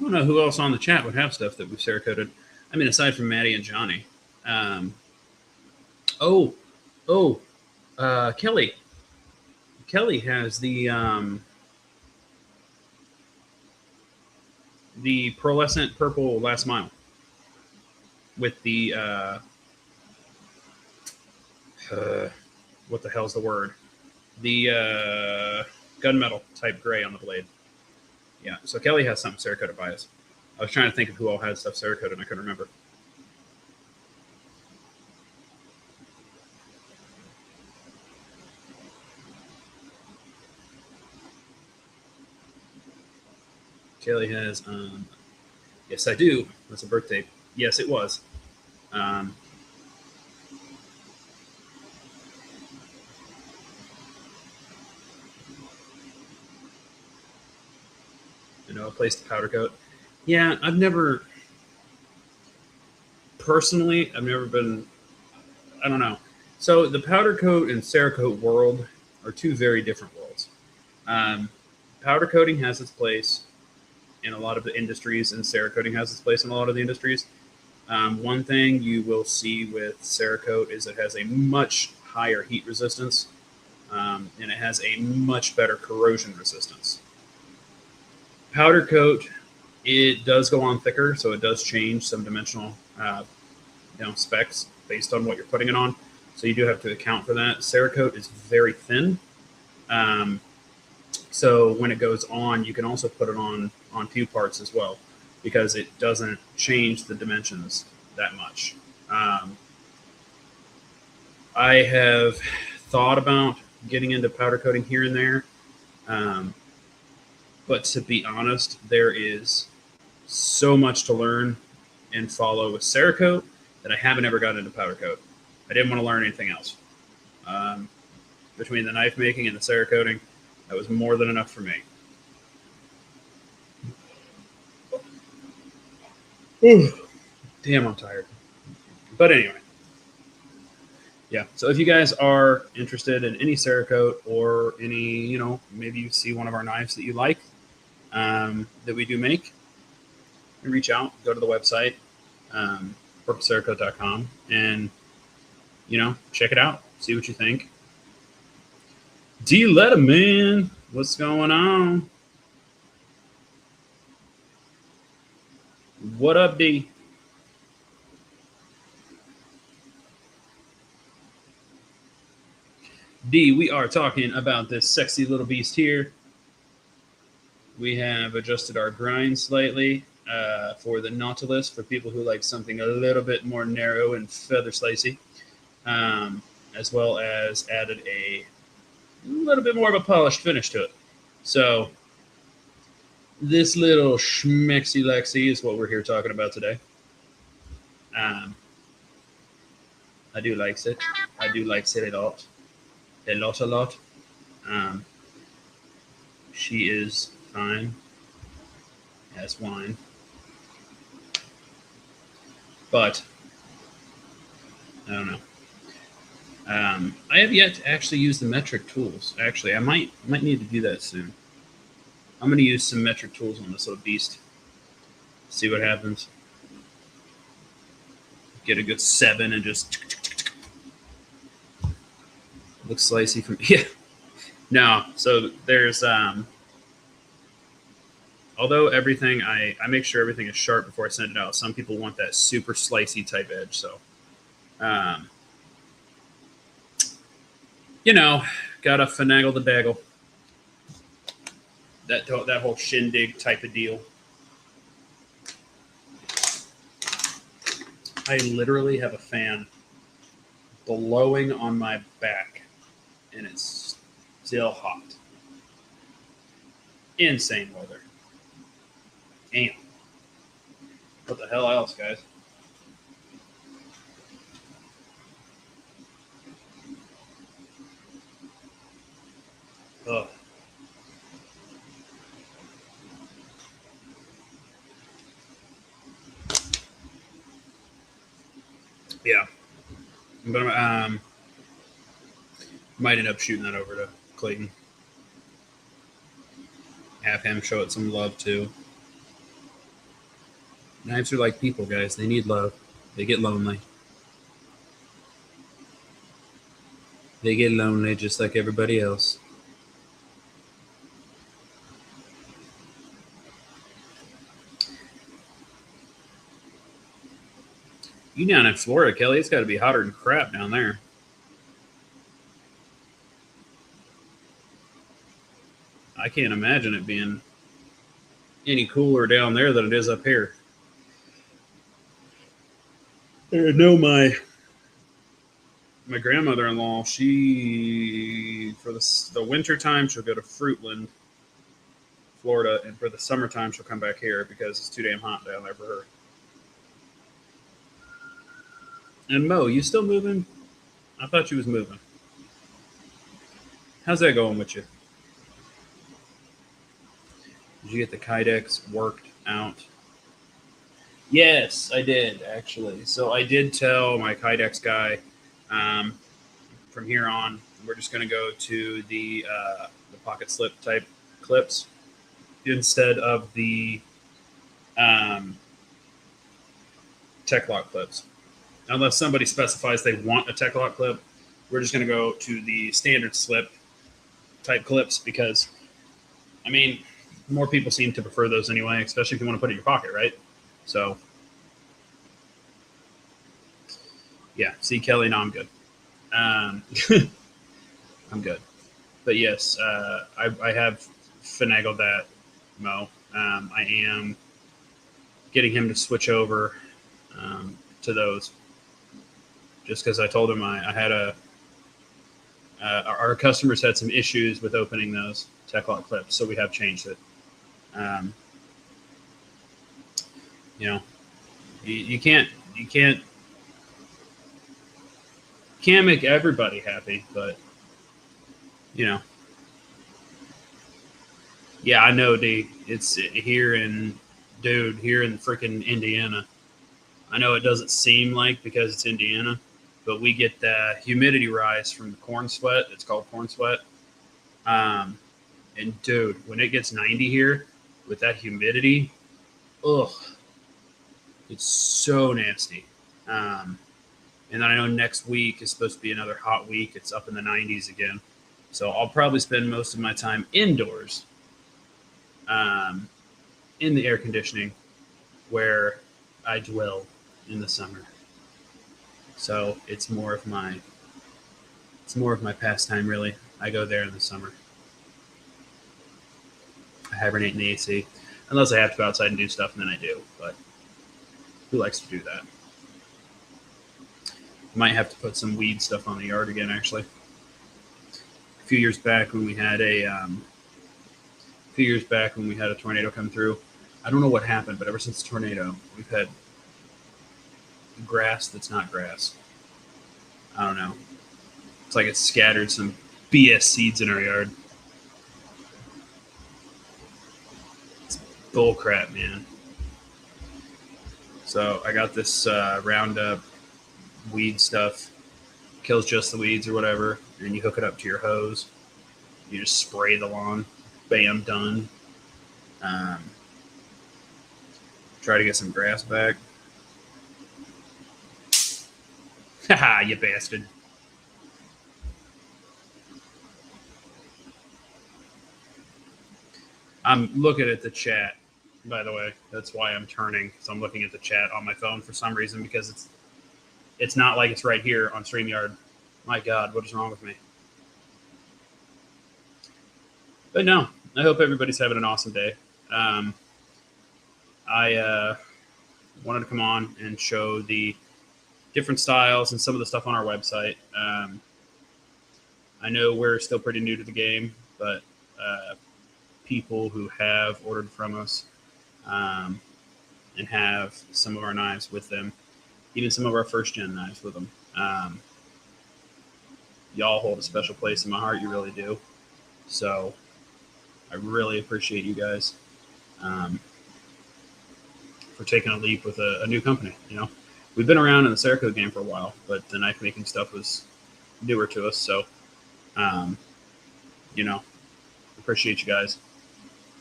don't know who else on the chat would have stuff that we've Cerakoted. I mean, aside from Maddie and Johnny. Kelly. Kelly has the pearlescent purple last mile with the what the hell's the word? The gunmetal type gray on the blade. Yeah, so Kelly has something Cerakoted by us. I was trying to think of who all had stuff Cerakoted, and I couldn't remember. Kelly has, yes, I do. That's a birthday. Yes, it was. A place to powder coat. Yeah, I've never been, I don't know. So the powder coat and Cerakote world are two very different worlds. Powder coating has its place in a lot of the industries, and Cerakoting has its place in a lot of the industries. One thing you will see with Cerakote is it has a much higher heat resistance, and it has a much better corrosion resistance. Powder coat, it does go on thicker, so it does change some dimensional specs based on what you're putting it on. So you do have to account for that. Cerakote is very thin. So when it goes on, you can also put it on few parts as well, because it doesn't change the dimensions that much. I have thought about getting into powder coating here and there. But to be honest, there is so much to learn and follow with Cerakote that I haven't ever gotten into powder coat. I didn't want to learn anything else. Between the knife making and the Cerakoting, that was more than enough for me. Damn, I'm tired. But anyway. Yeah, so if you guys are interested in any Cerakote or any, maybe you see one of our knives that you like that we do make, reach out, go to the website, purplecerakote.com, and, check it out, see what you think. D. Letterman, what's going on? What up, D? D, we are talking about this sexy little beast here. We have adjusted our grind slightly for the Nautilus for people who like something a little bit more narrow and feather slicey, as well as added a little bit more of a polished finish to it. So this little schmexy Lexi is what we're here talking about today. I do like it. I do like it a lot. A lot. She is fine as wine. But I don't know. I have yet to actually use the metric tools. Actually, I might need to do that soon. I'm going to use some metric tools on this little beast. See what happens. Get a good 7 and just looks slicey from yeah. No, so there's although everything I make sure everything is sharp before I send it out. Some people want that super slicey type edge, so gotta finagle the bagel. That whole shindig type of deal. I literally have a fan blowing on my back, and it's still hot. Insane weather. Damn. What the hell else, guys? Ugh. Yeah. But might end up shooting that over to Clayton. Have him show it some love too. Knives are like people, guys. They need love. They get lonely. They get lonely just like everybody else. You down in Florida, Kelly? It's got to be hotter than crap down there. I can't imagine it being any cooler down there than it is up here. No, my grandmother-in-law, she for the winter time she'll go to Fruitland, Florida, and for the summertime she'll come back here because it's too damn hot down there for her. And Mo, you still moving? I thought you was moving. How's that going with you? Did you get the Kydex worked out? Yes, I did actually. So I did tell my Kydex guy, from here on, we're just going to go to the pocket slip type clips instead of the tech lock clips. Unless somebody specifies they want a tech lock clip, we're just going to go to the standard slip type clips because, I mean, more people seem to prefer those anyway, especially if you want to put it in your pocket, right? So, yeah. See, Kelly, no, I'm good. I'm good. But yes, I have finagled that, Mo. I am getting him to switch over to those just because I told him I had our customers had some issues with opening those tech lock clips, so we have changed it. You know, you can't make everybody happy, but you know, yeah, I know, D. It's here in freaking Indiana. I know it doesn't seem like because it's Indiana, but we get the humidity rise from the corn sweat. It's called corn sweat. And dude, when it gets 90 here with that humidity, ugh, it's so nasty. And then I know next week is supposed to be another hot week. It's up in the 90s again. So I'll probably spend most of my time indoors in the air conditioning where I dwell in the summer. So it's more of my pastime, really. I go there in the summer. I hibernate in the AC, unless I have to go outside and do stuff, and then I do. But who likes to do that? I might have to put some weed stuff on the yard again. Actually, a few years back when we had a tornado come through, I don't know what happened, but ever since the tornado, we've had grass that's not grass. I don't know. It's like it's scattered some BS seeds in our yard. It's bull crap, man. So I got this Roundup weed stuff. Kills just the weeds or whatever. And you hook it up to your hose. You just spray the lawn. Bam, done. Try to get some grass back. Haha, you bastard. I'm looking at the chat, by the way. That's why I'm turning. So I'm looking at the chat on my phone for some reason because it's not like it's right here on StreamYard. My God, what is wrong with me? But no, I hope everybody's having an awesome day. I wanted to come on and show the different styles and some of the stuff on our website. I know we're still pretty new to the game, but people who have ordered from us and have some of our knives with them, even some of our first gen knives with them. Y'all hold a special place in my heart. You really do. So I really appreciate you guys um, for taking a leap with a new company. We've been around in the Cerakote game for a while, but the knife making stuff was newer to us. So, um, you know, appreciate you guys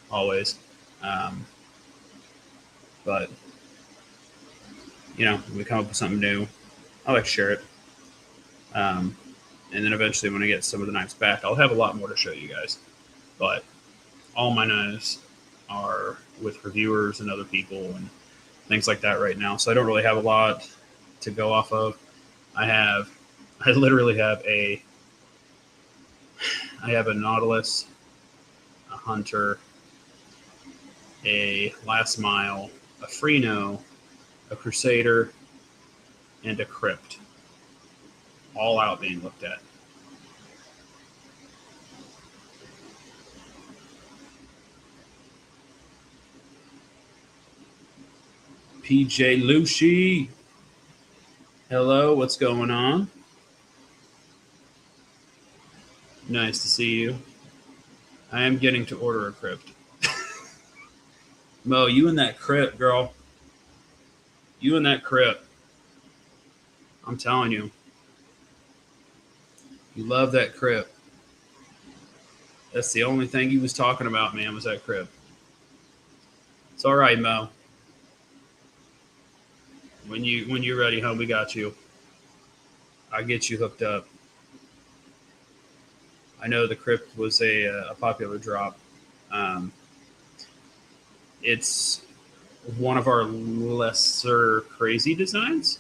always. Um, but when we come up with something new, I like to share it. And then eventually, when I get some of the knives back, I'll have a lot more to show you guys. But all my knives are with reviewers and other people and things like that right now. So I don't really have a lot to go off of. I literally have I have a Nautilus, a Hunter, a Last Mile, a Freno, a Crusader, and a Crypt, all out being looked at. PJ Lucy, hello, what's going on? Nice to see you. I am getting to order a Crypt. Mo, you and that Crypt, girl. You and that Crypt. I'm telling you. You love that Crypt. That's the only thing he was talking about, man, was that Crypt. It's all right, Mo. When you're ready, home, we got you. I'll get you hooked up. I know the Crypt was a popular drop. It's one of our lesser crazy designs.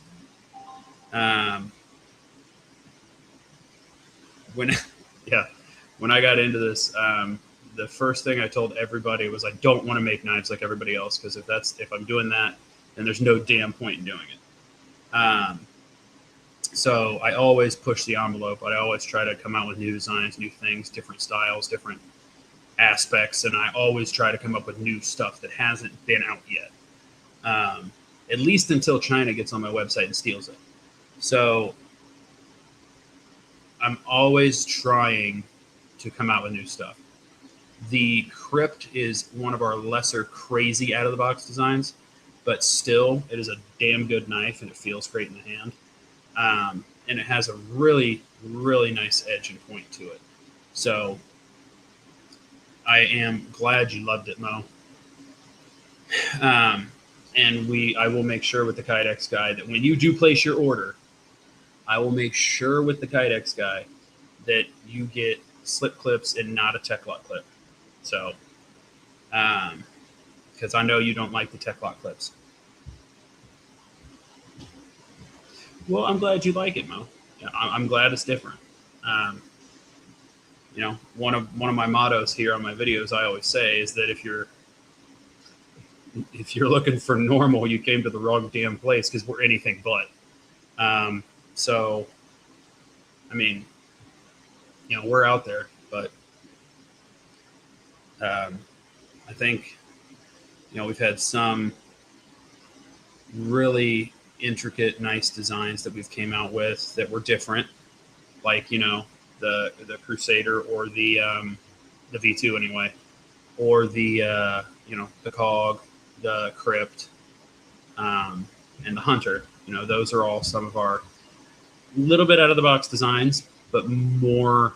When yeah, when I got into this, the first thing I told everybody was I don't want to make knives like everybody else, because if I'm doing that, then there's no damn point in doing it. So I always push the envelope. I always try to come out with new designs, new things, different styles, different aspects, and I always try to come up with new stuff that hasn't been out yet. At least until China gets on my website and steals it. So I'm always trying to come out with new stuff. The Crypt is one of our lesser crazy out of the box designs, but still, it is a damn good knife and it feels great in the hand. And it has a really, really nice edge and point to it. So I am glad you loved it, Mo. And I will make sure with the Kydex guy that when you do place your order, I will make sure with the Kydex guy that you get slip clips and not a Tech Lock clip. So, because I know you don't like the Tech Lock clips. Well, I'm glad you like it, Mo. I'm glad it's different. One of my mottos here on my videos, I always say, is that if you're looking for normal, you came to the wrong damn place, because we're anything but. So, I mean, we're out there, but I think, we've had some really intricate, nice designs that we've came out with that were different, like, the Crusader, or the V2 anyway, or the Cog, the Crypt, and the Hunter. Those are all some of our little bit out of the box designs, but more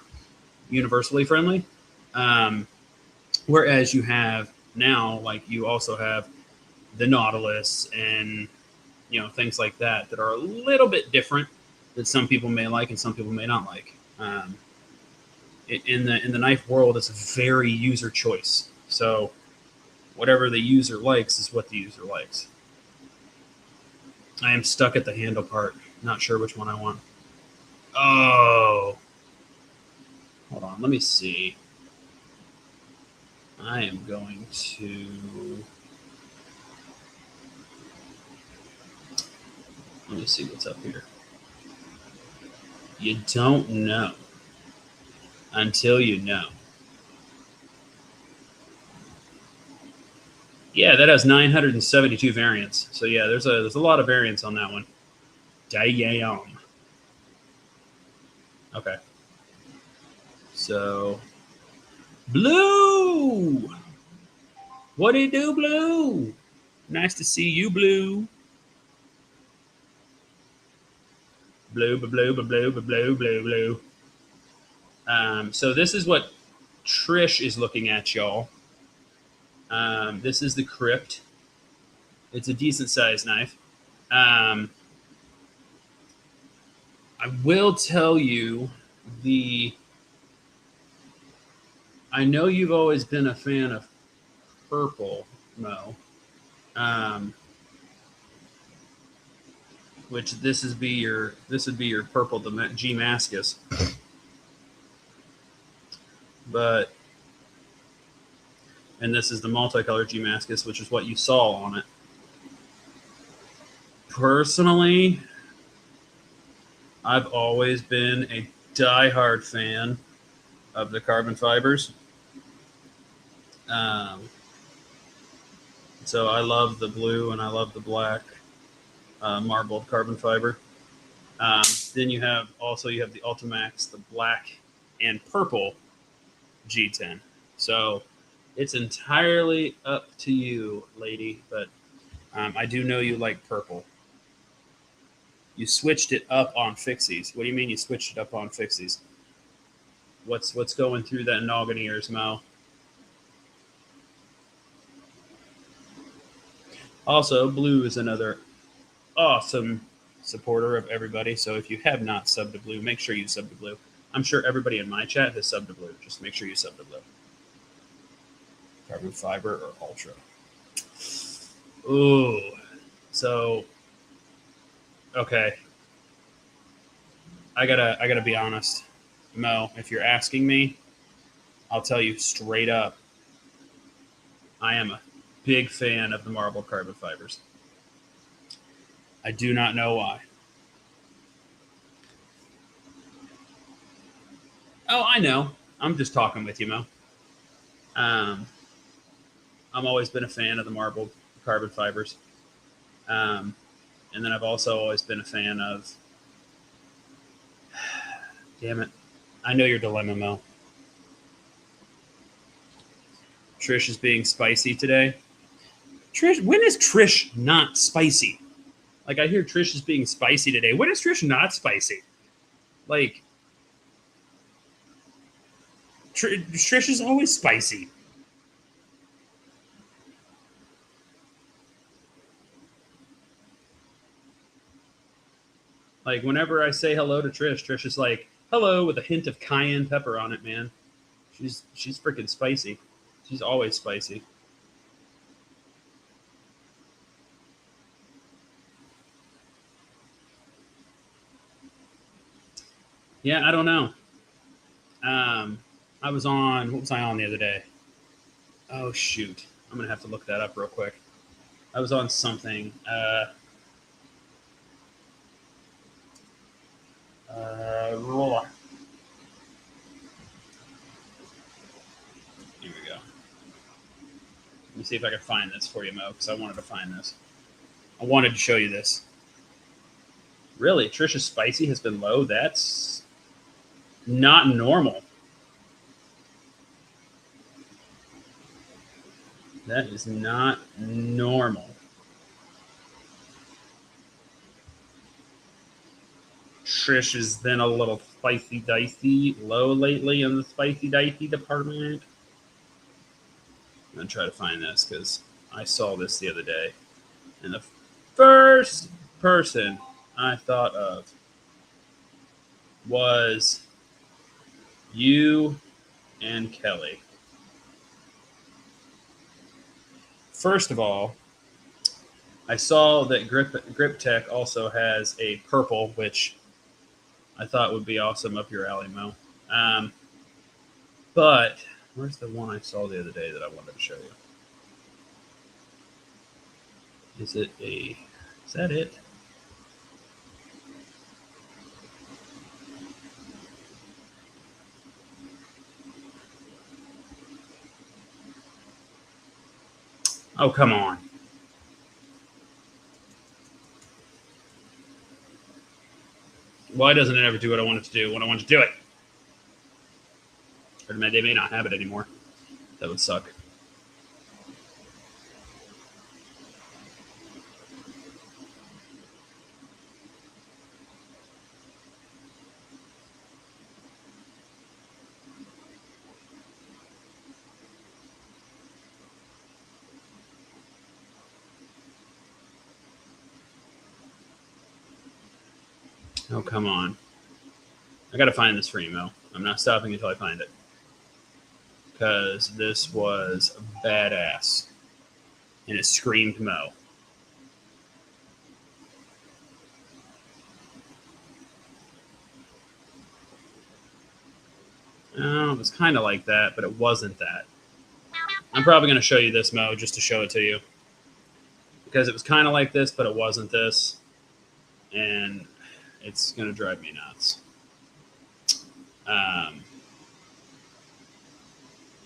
universally friendly. Whereas you have now, like, you also have the Nautilus and things like that are a little bit different that some people may like and some people may not like. In the knife world, it's very user choice. So whatever the user likes is what the user likes. I am stuck at the handle part. Not sure which one I want. Oh, hold on. Let me see. I am going to... Let me see what's up here. You don't know until you know. Yeah, that has 972 variants. So yeah, there's a lot of variants on that one. Damn. Okay. So Blue. What do you do, Blue? Nice to see you, Blue. Blue, blue, blue, blue, blue, blue, blue. So this is what Trish is looking at, y'all. This is the Crypt. It's a decent sized knife. I will tell you the. I know you've always been a fan of purple, Mo. Um, which this would be your purple G Mascus. But and this is the multicolored G Mascus, which is what you saw on it. Personally, I've always been a diehard fan of the carbon fibers. Um, so I love the blue and I love the black marbled carbon fiber. Then you have the Ultimax, the black and purple G10. So it's entirely up to you, lady. But I do know you like purple. You switched it up on fixies. What do you mean you switched it up on fixies? What's going through that noggin of yours, Mo? Also, Blue is another awesome supporter of everybody. So if you have not subbed to Blue, make sure you sub to Blue. I'm sure everybody in my chat has subbed to Blue. Just make sure you sub to Blue. Carbon fiber or ultra. Ooh. So okay. I gotta be honest. Mo, if you're asking me, I'll tell you straight up. I am a big fan of the marble carbon fibers. I do not know why. Oh, I know. I'm just talking with you, Mo. I'm always been a fan of the marble carbon fibers. And then I've also always been a fan of. Damn it. I know your dilemma, Mo. Trish is being spicy today. Trish, when is Trish not spicy? Like, I hear Trish is being spicy today. When is Trish not spicy? Like, Trish is always spicy. Like, whenever I say hello to Trish, Trish is like, hello, with a hint of cayenne pepper on it, man. She's freaking spicy. She's always spicy. Yeah, I don't know. I was on, what was I on the other day? Oh, shoot. I'm going to have to look that up real quick. I was on something. Here we go. Let me see if I can find this for you, Mo, because I wanted to find this. I wanted to show you this. Really, Trisha's spicy has been low? That's not normal. That is not normal. Trish has been a little spicy dicey low lately in the spicy dicey department. I'm going to try to find this because I saw this the other day. And the first person I thought of was you and Kelly. First of all, I saw that Grip Tech also has a purple, which I thought would be awesome up your alley, Mo. But where's the one I saw the other day that I wanted to show you? Is that it? Oh, come on. Why doesn't it ever do what I want it to do when I want to do it? Or they may not have it anymore. That would suck. Oh, come on. I gotta find this free Mo. I'm not stopping until I find it. Because this was badass. And it screamed Mo. Oh, it was kind of like that, but it wasn't that. I'm probably going to show you this Mo just to show it to you. Because it was kind of like this, but it wasn't this. And it's going to drive me nuts.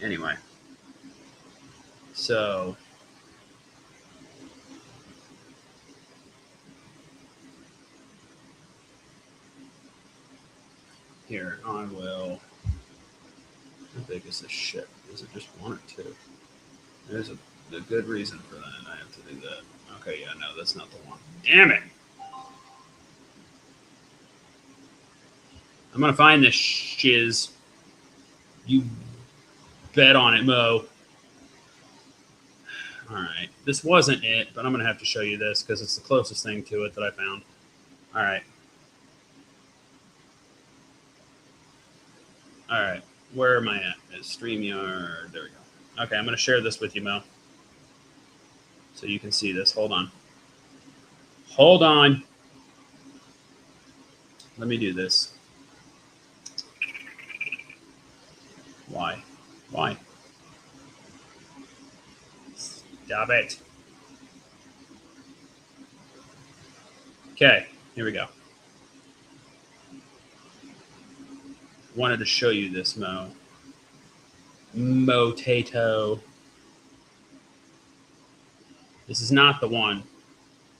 Anyway. So here, I will. How big is this ship? Is it just one or two? There's a good reason for that. I have to do that. Okay, yeah, no, that's not the one. Damn it! I'm gonna find this shiz. You bet on it, Mo. All right, this wasn't it, but I'm gonna have to show you this because it's the closest thing to it that I found. All right. All right, where am I at? Is StreamYard? There we go. Okay, I'm gonna share this with you, Mo, so you can see this. Hold on. Hold on. Let me do this. Why? Why? Stop it. Okay, here we go. Wanted to show you this, Mo. Motato. This is not the one.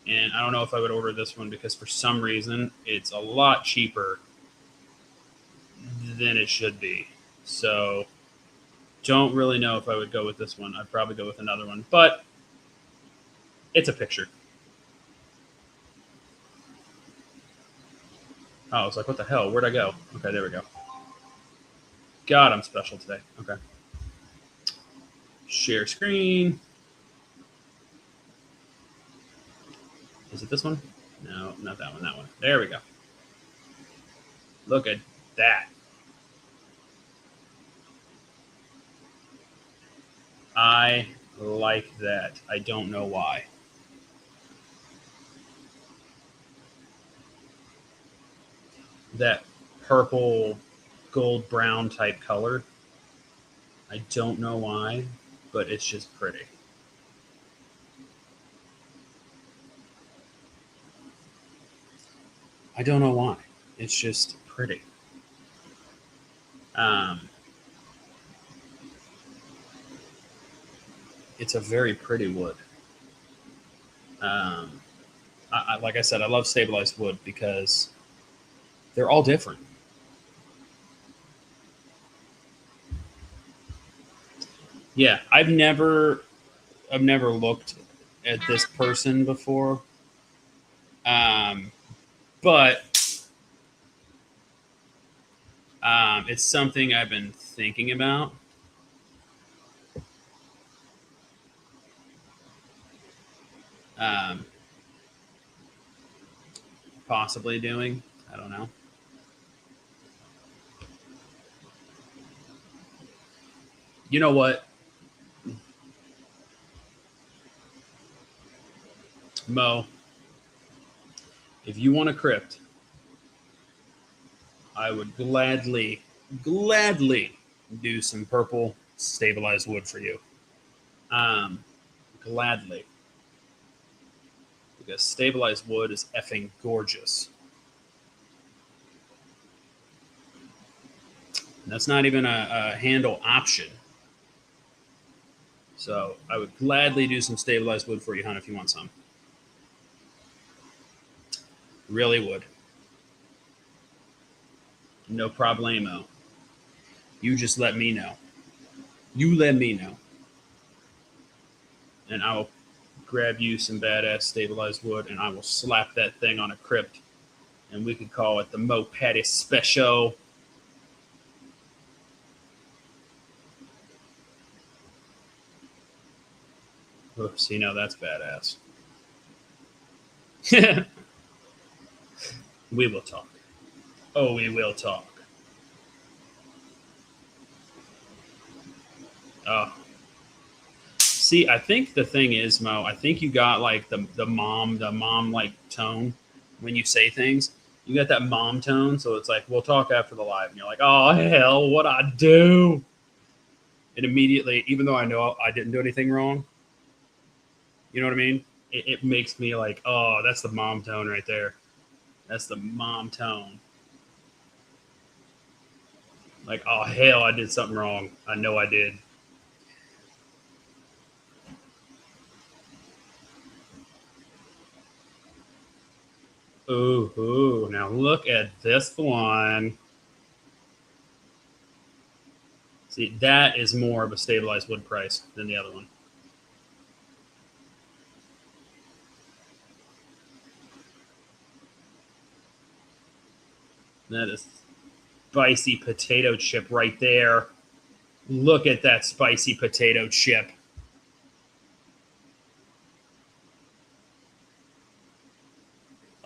And I don't know if I would order this one because for some reason it's a lot cheaper than it should be. So don't really know if I would go with this one. I'd probably go with another one, but it's a picture. Oh, I was like, what the hell? Where'd I go? Okay, there we go. God, I'm special today. Okay. Share screen. Is it this one? No, not that one, that one. There we go. Look at that. I like that. I don't know why. That purple, gold brown type color. I don't know why, but it's just pretty. I don't know why. It's just pretty. It's a very pretty wood. Like I said, I love stabilized wood because they're all different. Yeah, I've never looked at this person before, but it's something I've been thinking about. Um, Possibly doing. I don't know. You know what, Mo? If you want a crypt, I would gladly do some purple stabilized wood for you. Um, Gladly. Because stabilized wood is effing gorgeous. And that's not even a handle option. So I would gladly do some stabilized wood for you, hon, if you want some. Really would. No problemo. You just let me know. You let me know. And I will grab you some badass stabilized wood and I will slap that thing on a crypt. And we could call it the Mo Patty Special. Oh, see, now that's badass. We will talk. Oh, we will talk. Oh. See, I think the thing is, Mo, I think you got like the mom like tone when you say things. You got that mom tone, so it's like we'll talk after the live, and you're like, oh hell, what I do? And immediately, even though I know I didn't do anything wrong, you know what I mean? It makes me like, oh, that's the mom tone right there. That's the mom tone. Like, oh hell, I did something wrong. I know I did. Ooh, ooh. Now look at this one. See, that is more of a stabilized wood price than the other one. That is spicy potato chip right there. Look at that spicy potato chip.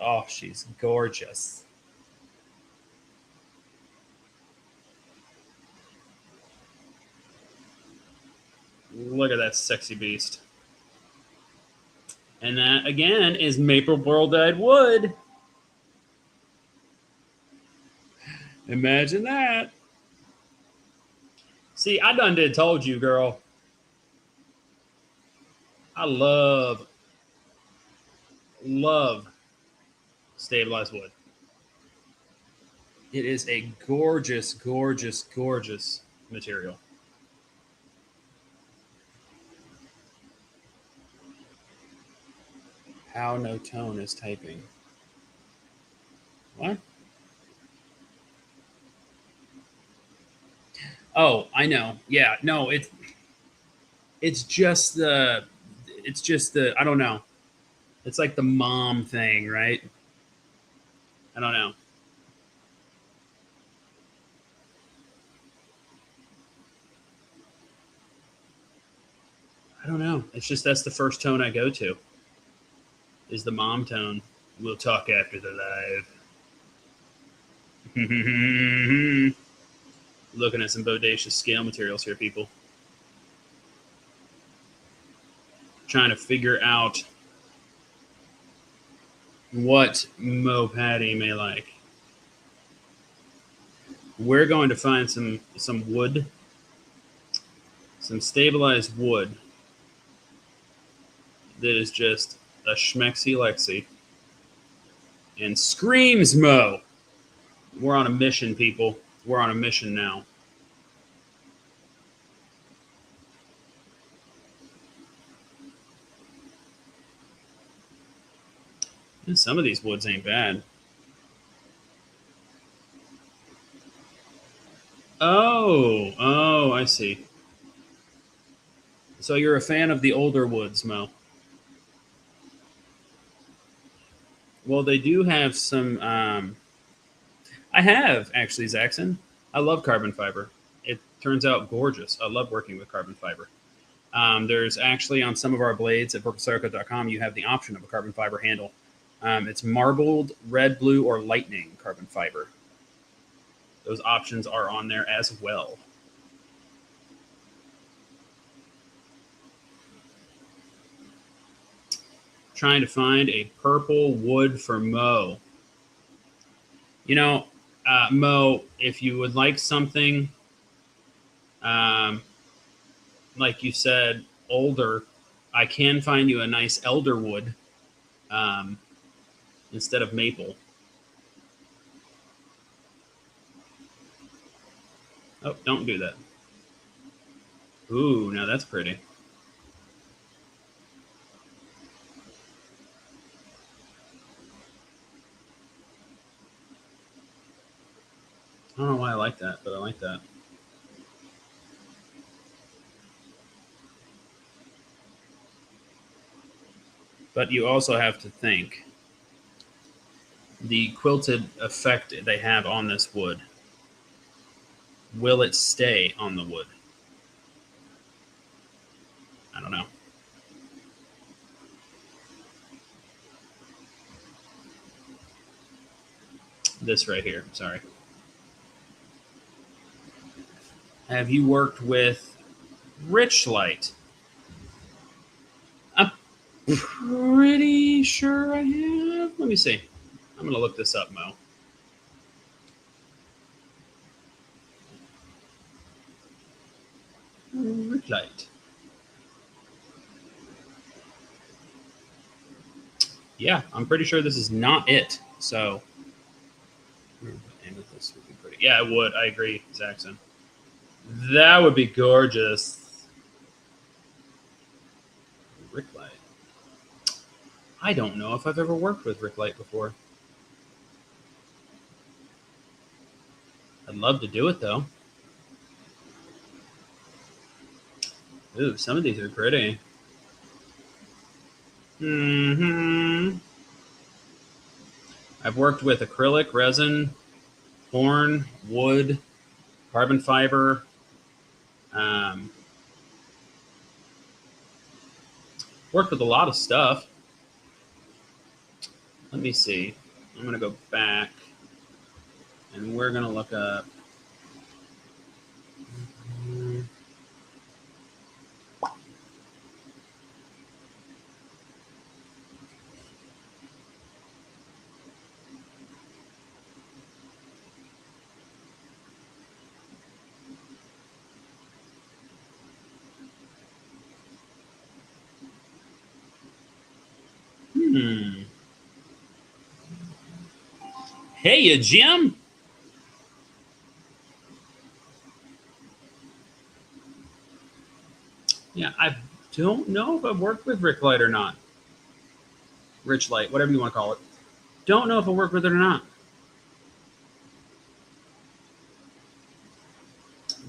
Oh, she's gorgeous. Look at that sexy beast. And that, again, is maple burl dyed wood. Imagine that. See, I done did told you, girl. I love stabilized wood. It is a gorgeous, gorgeous, gorgeous material. How no tone is typing. What? Oh, I know. Yeah, no, it's just the I don't know. It's like the mom thing, right? I don't know. I don't know. It's just that's the first tone I go to. Is the mom tone. We'll talk after the live. Looking at some bodacious scale materials here, people. Trying to figure out what Mo Patty may like. We're going to find some wood, some stabilized wood that is just a schmexy Lexi and screams Mo. We're on a mission, people. We're on a mission now. And some of these woods ain't bad. Oh, I see. So you're a fan of the older woods, Mo. Well, they do have some. I have actually, Zaxxon. I love carbon fiber. It turns out gorgeous. I love working with carbon fiber. There's actually on some of our blades at purplecircle.com, you have the option of a carbon fiber handle. It's marbled, red, blue, or lightning carbon fiber. Those options are on there as well. Trying to find a purple wood for Mo. You know, Mo, if you would like something, um, like you said, older, I can find you a nice elder wood um, instead of maple. Oh, don't do that. Ooh, now that's pretty. I don't know why I like that, but I like that. But you also have to think the quilted effect they have on this wood. Will it stay on the wood? I don't know. This right here, sorry. Have you worked with Rich Light? I'm pretty sure I have. Let me see. I'm going to look this up, Mo. Rich Light. Yeah, I'm pretty sure this is not it. So, amethyst would be pretty. Yeah, it would. I agree, Saxon. That would be gorgeous. Rick Light. I don't know if I've ever worked with Rick Light before. I'd love to do it though. Ooh, some of these are pretty. I've worked with acrylic, resin, horn, wood, carbon fiber. Um, Worked with a lot of stuff. Let me see. I'm going to go back and we're going to look up. Hmm. Hey, Jim. Yeah, I don't know if I've worked with Rick Light or not. Rich Light, whatever you want to call it. Don't know if I worked with it or not.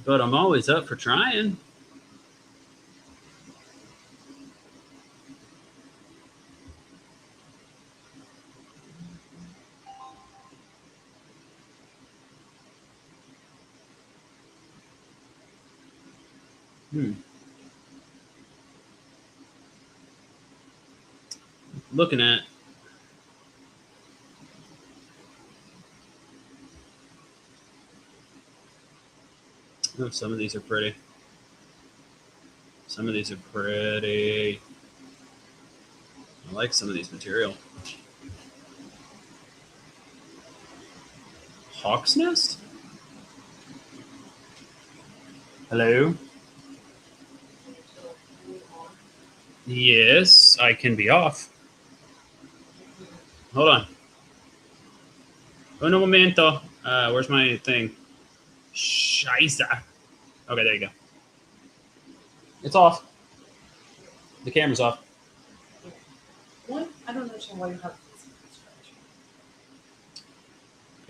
But I'm always up for trying. Hmm. Looking at. Oh, some of these are pretty. Some of these are pretty. I like some of these material. Hawk's Nest? Hello? Yes, I can be off. Hold on. Un momento. Where's my thing? Scheiße. Okay, there you go. It's off. The camera's off. What? I don't understand why you have this.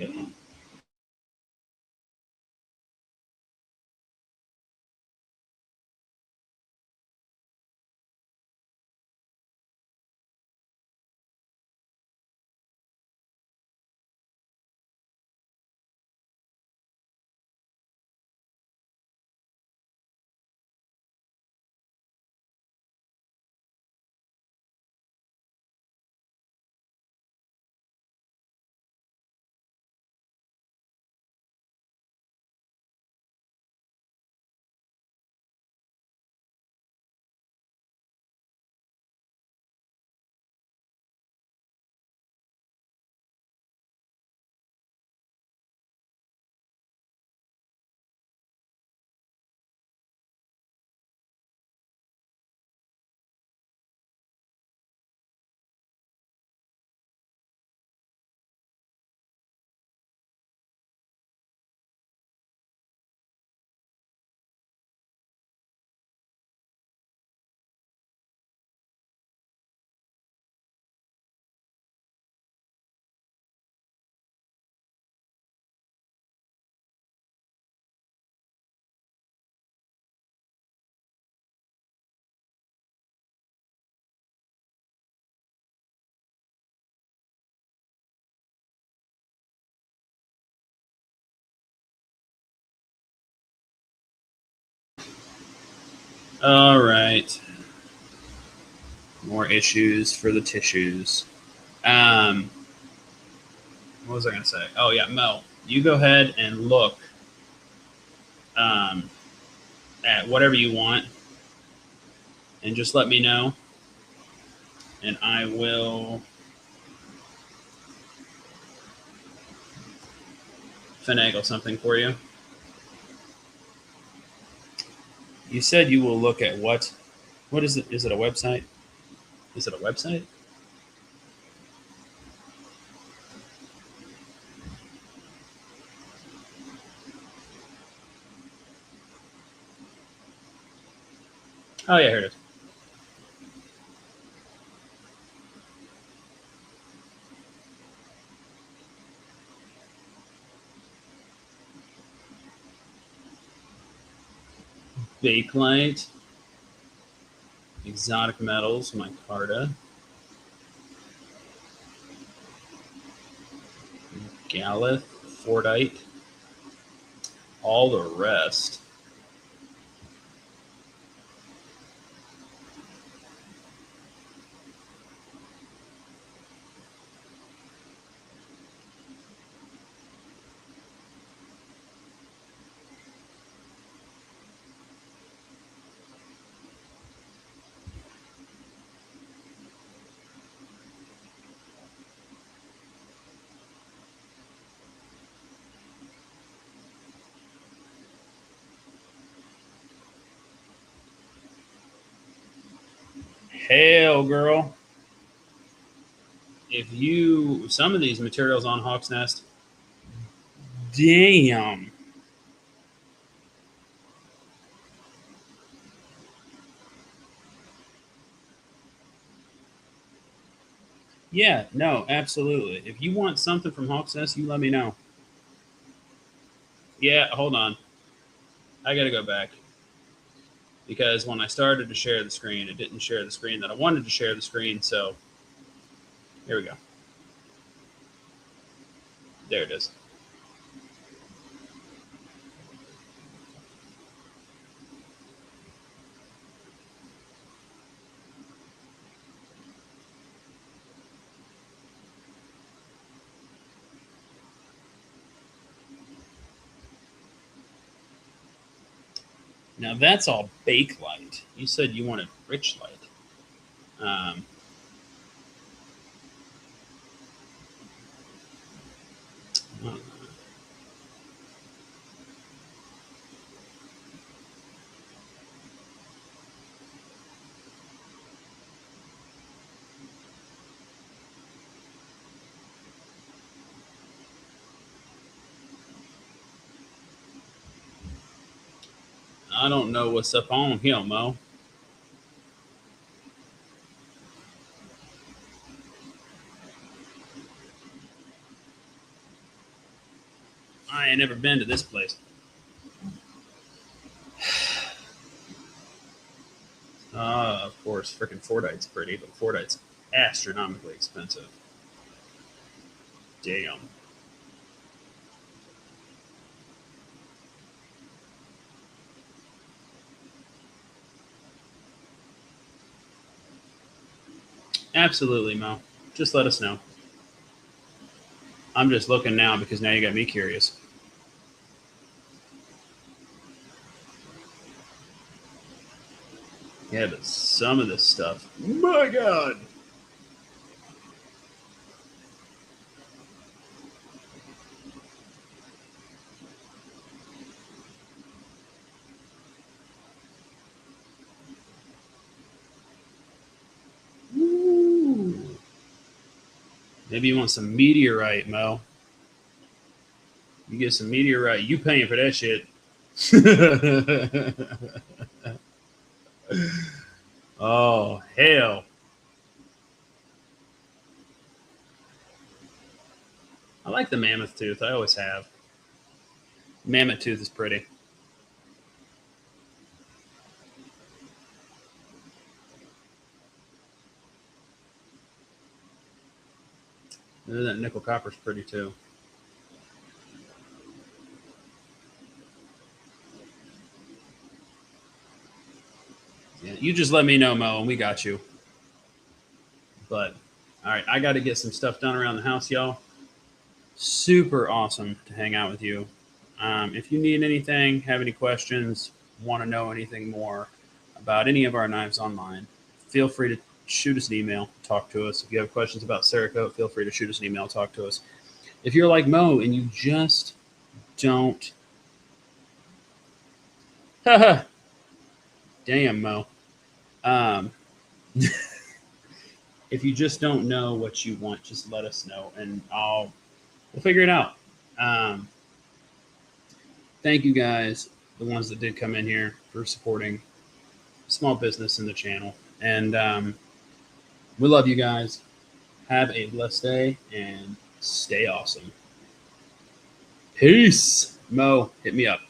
Okay. All right. More issues for the tissues. What was I going to say? Oh, yeah, Mel, you go ahead and look um, at whatever you want and just let me know, and I will finagle something for you. You said you will look at what? What is it? Is it a website? Is it a website? Oh, yeah, here it is. Bakelite, exotic metals, micarta, Gallith, Fordite, all the rest. Hell, girl. If you, some of these materials on Hawk's Nest, damn. Yeah, no, absolutely. If you want something from Hawk's Nest, you let me know. Yeah, hold on. I got to go back. Because when I started to share the screen, it didn't share the screen that I wanted to share the screen. So here we go. There it is. Now that's all bake light. You said you wanted rich light. Um, I don't know what's up on here, Mo. I ain't never been to this place. Of course, freaking Fordite's pretty, but Fordite's astronomically expensive. Damn. Absolutely, Mo. Just let us know. I'm just looking now because now you got me curious. Yeah, but some of this stuff, my God. Ooh. Maybe you want some meteorite, Mo. You get some meteorite, you paying for that shit. Oh, hell. I like the mammoth tooth. I always have. Mammoth tooth is pretty. That nickel copper's pretty too. You just let me know, Mo, and we got you. But all right, I got to get some stuff done around the house, y'all. Super awesome to hang out with you. If you need anything, have any questions, want to know anything more about any of our knives online, feel free to shoot us an email, talk to us. If you have questions about Cerakote, feel free to shoot us an email, talk to us. If you're like Mo and you just don't, damn Mo, if you just don't know what you want, just let us know, and we'll figure it out. Thank you guys, the ones that did come in here, for supporting small business in the channel. And we love you guys. Have a blessed day and stay awesome. Peace. Mo, hit me up.